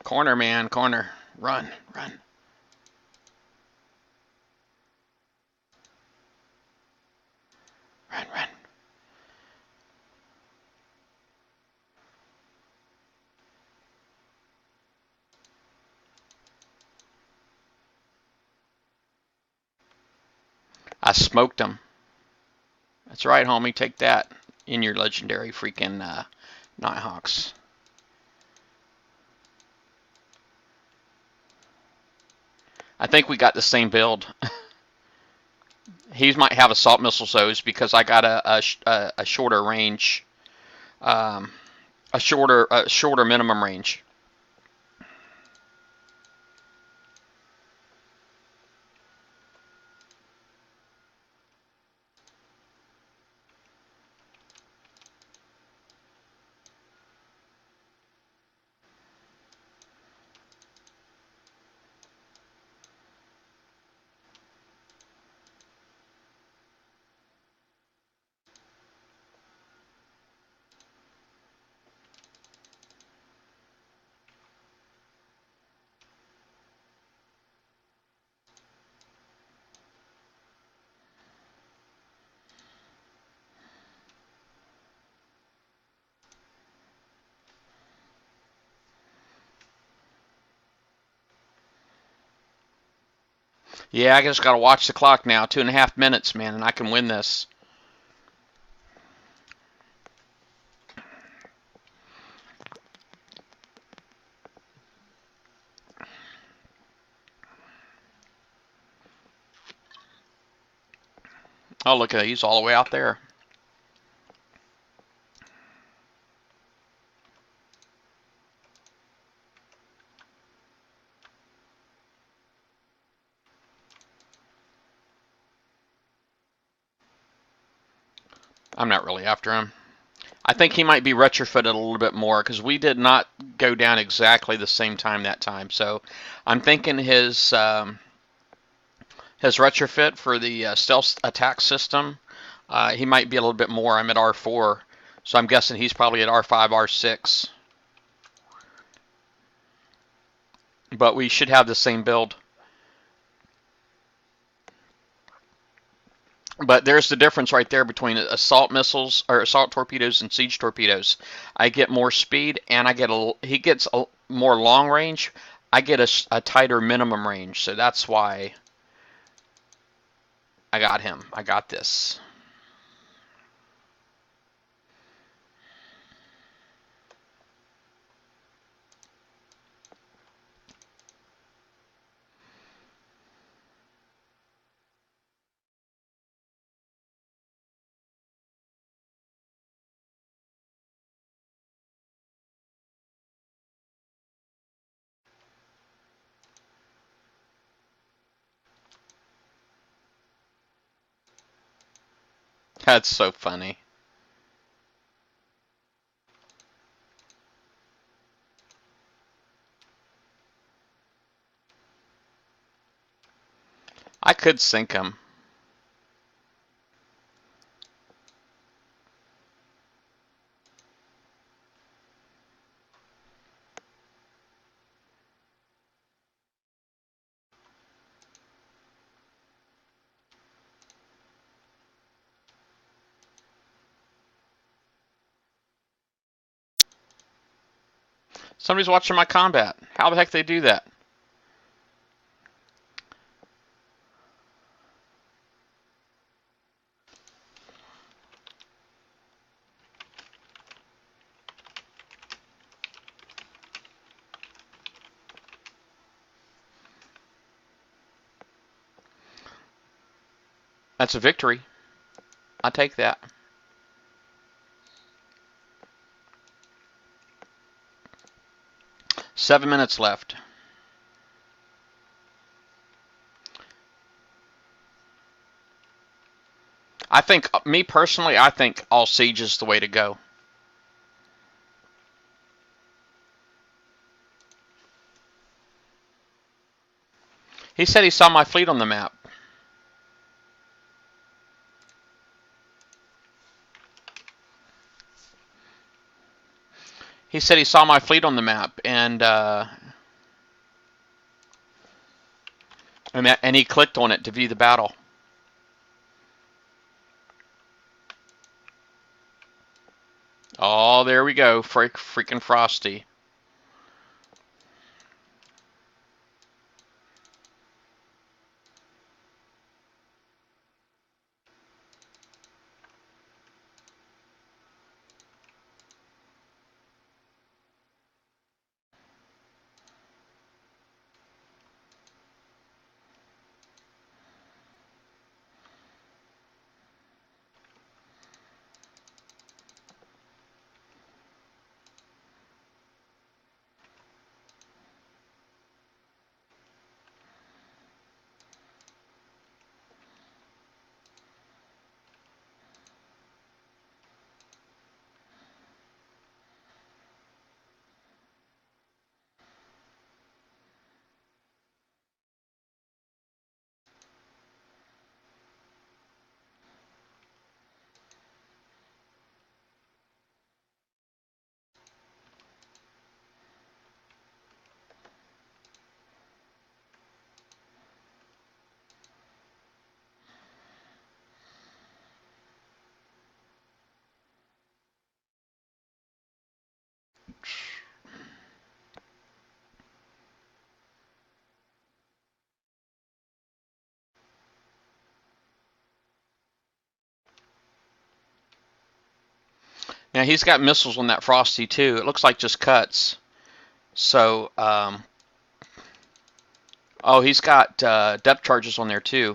Corner, man, corner. Run, run. I smoked them. That's right, homie. Take that in your legendary freaking Nighthawks. I think we got the same build. He might have assault missile hose because I got a shorter range, um, a shorter minimum range. Yeah, I just gotta watch the clock now. 2.5 minutes, man, and I can win this. Oh, look at that. He's all the way out there. I'm not really after him. I think he might be retrofitted a little bit more because we did not go down exactly the same time that time. So I'm thinking his retrofit for the stealth attack system, he might be a little bit more. I'm at R4, so I'm guessing he's probably at R5, R6. But we should have the same build. But there's the difference right there between assault missiles or assault torpedoes and siege torpedoes. I get more speed, and he gets a more long range. I get a tighter minimum range, so that's why I got him. I got this. That's so funny. I could sink him. Somebody's watching my combat. How the heck they do that? That's a victory. I take that. Seven minutes left. I think, me personally, I think all siege is the way to go. He said he saw my fleet on the map. He said he saw my fleet on the map, and he clicked on it to view the battle. Oh, there we go. Freaking Frosty. Now he's got missiles on that Frosty too. It looks like just cuts. So, oh, he's got depth charges on there too.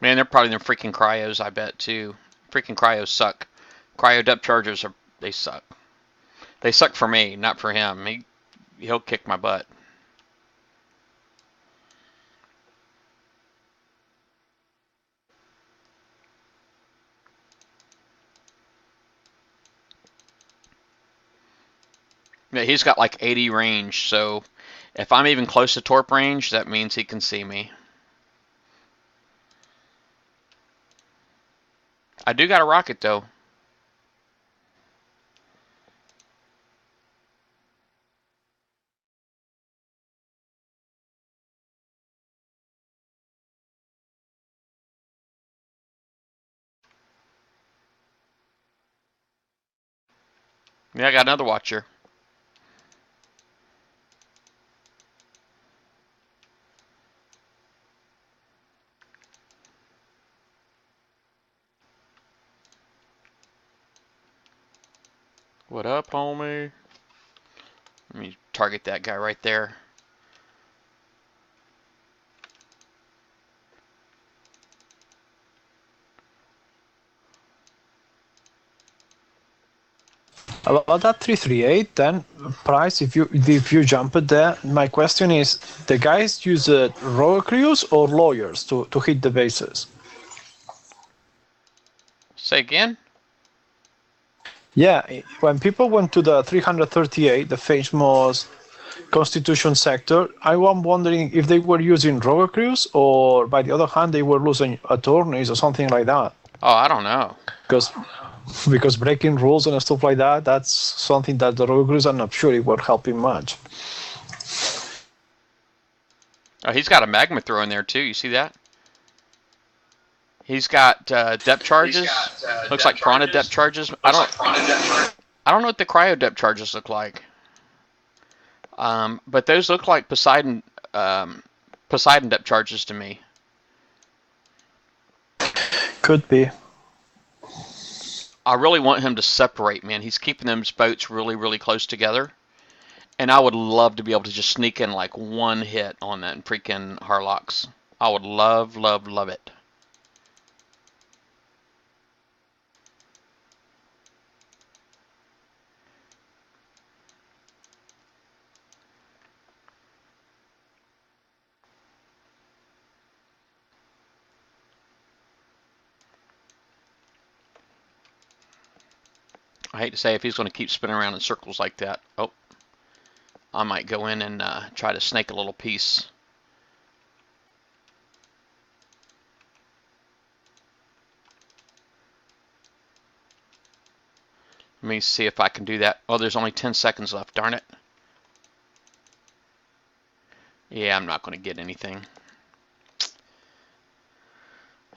Man, they're probably the freaking cryos, I bet too. Freaking cryos suck. Cryo depth charges they suck. They suck for me, not for him. He'll kick my butt. Yeah, he's got like 80 range, so if I'm even close to torp range, that means he can see me. I do got a rocket though. Yeah, I got another watcher. What up, homie? Let me target that guy right there. About that 338, then Price, if you jump it there, my question is: the guys use rogue crews or lawyers to hit the bases? Say again? Yeah, when people went to the 338, the famous Constitution sector, I was wondering if they were using rogue crews or, by the other hand, they were losing attorneys or something like that. Oh, I don't know. Because breaking rules and stuff like that, that's something that the rogue crews, I'm not sure it were helping much. Oh, he's got a magma throw in there too. You see that? He's got depth charges. Looks like piranha depth charges. I don't know what the cryo depth charges look like. But those look like Poseidon depth charges to me. Could be. I really want him to separate, man. He's keeping those boats really, really close together. And I would love to be able to just sneak in like one hit on that freaking Harlocks. I would love, love, love it. I hate to say if he's going to keep spinning around in circles like that. Oh, I might go in and try to snake a little piece. Let me see if I can do that. Oh, there's only 10 seconds left. Darn it. Yeah, I'm not going to get anything.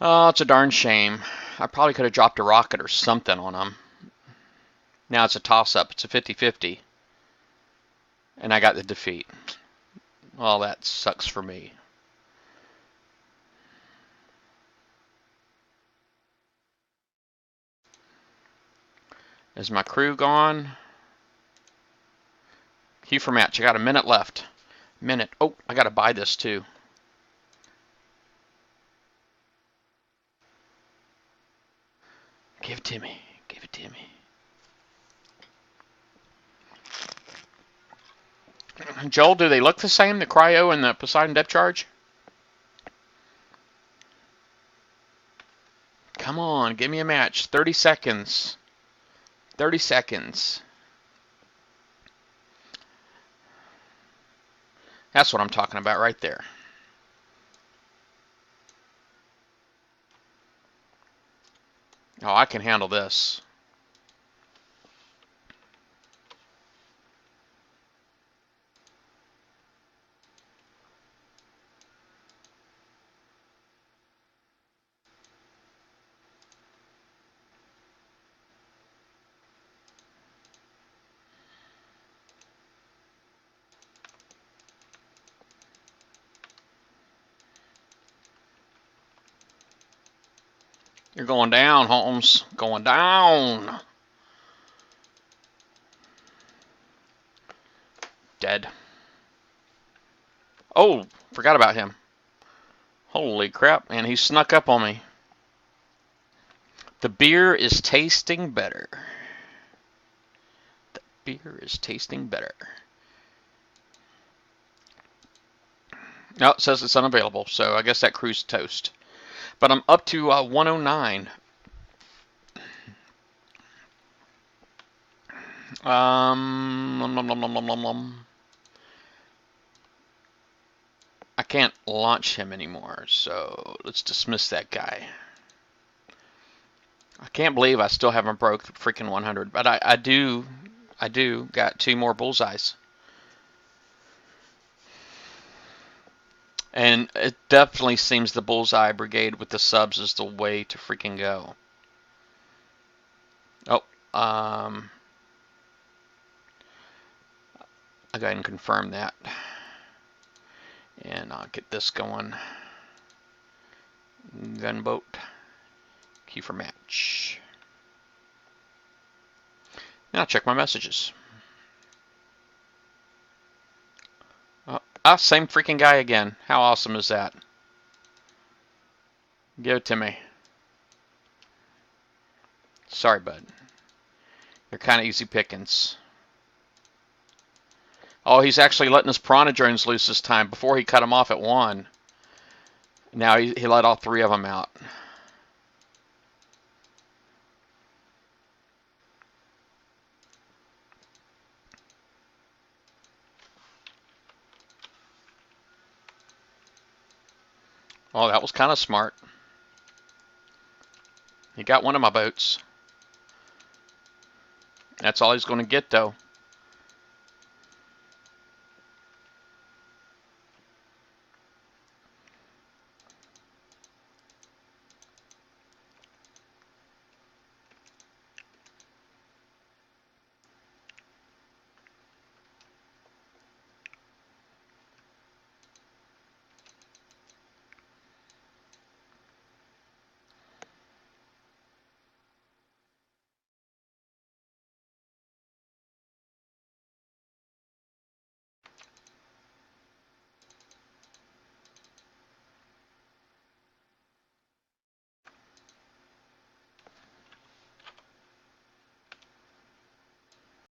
Oh, it's a darn shame. I probably could have dropped a rocket or something on him. Now it's a toss-up. It's a 50-50. And I got the defeat. Well, that sucks for me. Is my crew gone? Queue for match. I got a minute left. Minute. Oh, I got to buy this too. Give it to me. Give it to me. Joel, do they look the same, the cryo and the Poseidon depth charge? Come on, give me a match. 30 seconds. 30 seconds. That's what I'm talking about right there. Oh, I can handle this. You're going down, Holmes. Going down. Dead. Oh, forgot about him. Holy crap, man. He snuck up on me. The beer is tasting better. The beer is tasting better. No, it says it's unavailable, so I guess that crew's toast. But I'm up to 109. I can't launch him anymore, so let's dismiss that guy. I can't believe I still haven't broke the freaking 100, but I do got 2 more bullseyes. And it definitely seems the bullseye brigade with the subs is the way to freaking go. Oh, I'll go ahead and confirm that. And I'll get this going. Gunboat. Key for match. Now I'll check my messages. Oh, same freaking guy again. How awesome is that? Give it to me. Sorry, bud. You're kind of easy pickings. Oh, he's actually letting his piranha drones loose this time. Before he cut them off at 1. Now he let all 3 of them out. Oh, that was kind of smart. He got one of my boats. That's all he's going to get, though.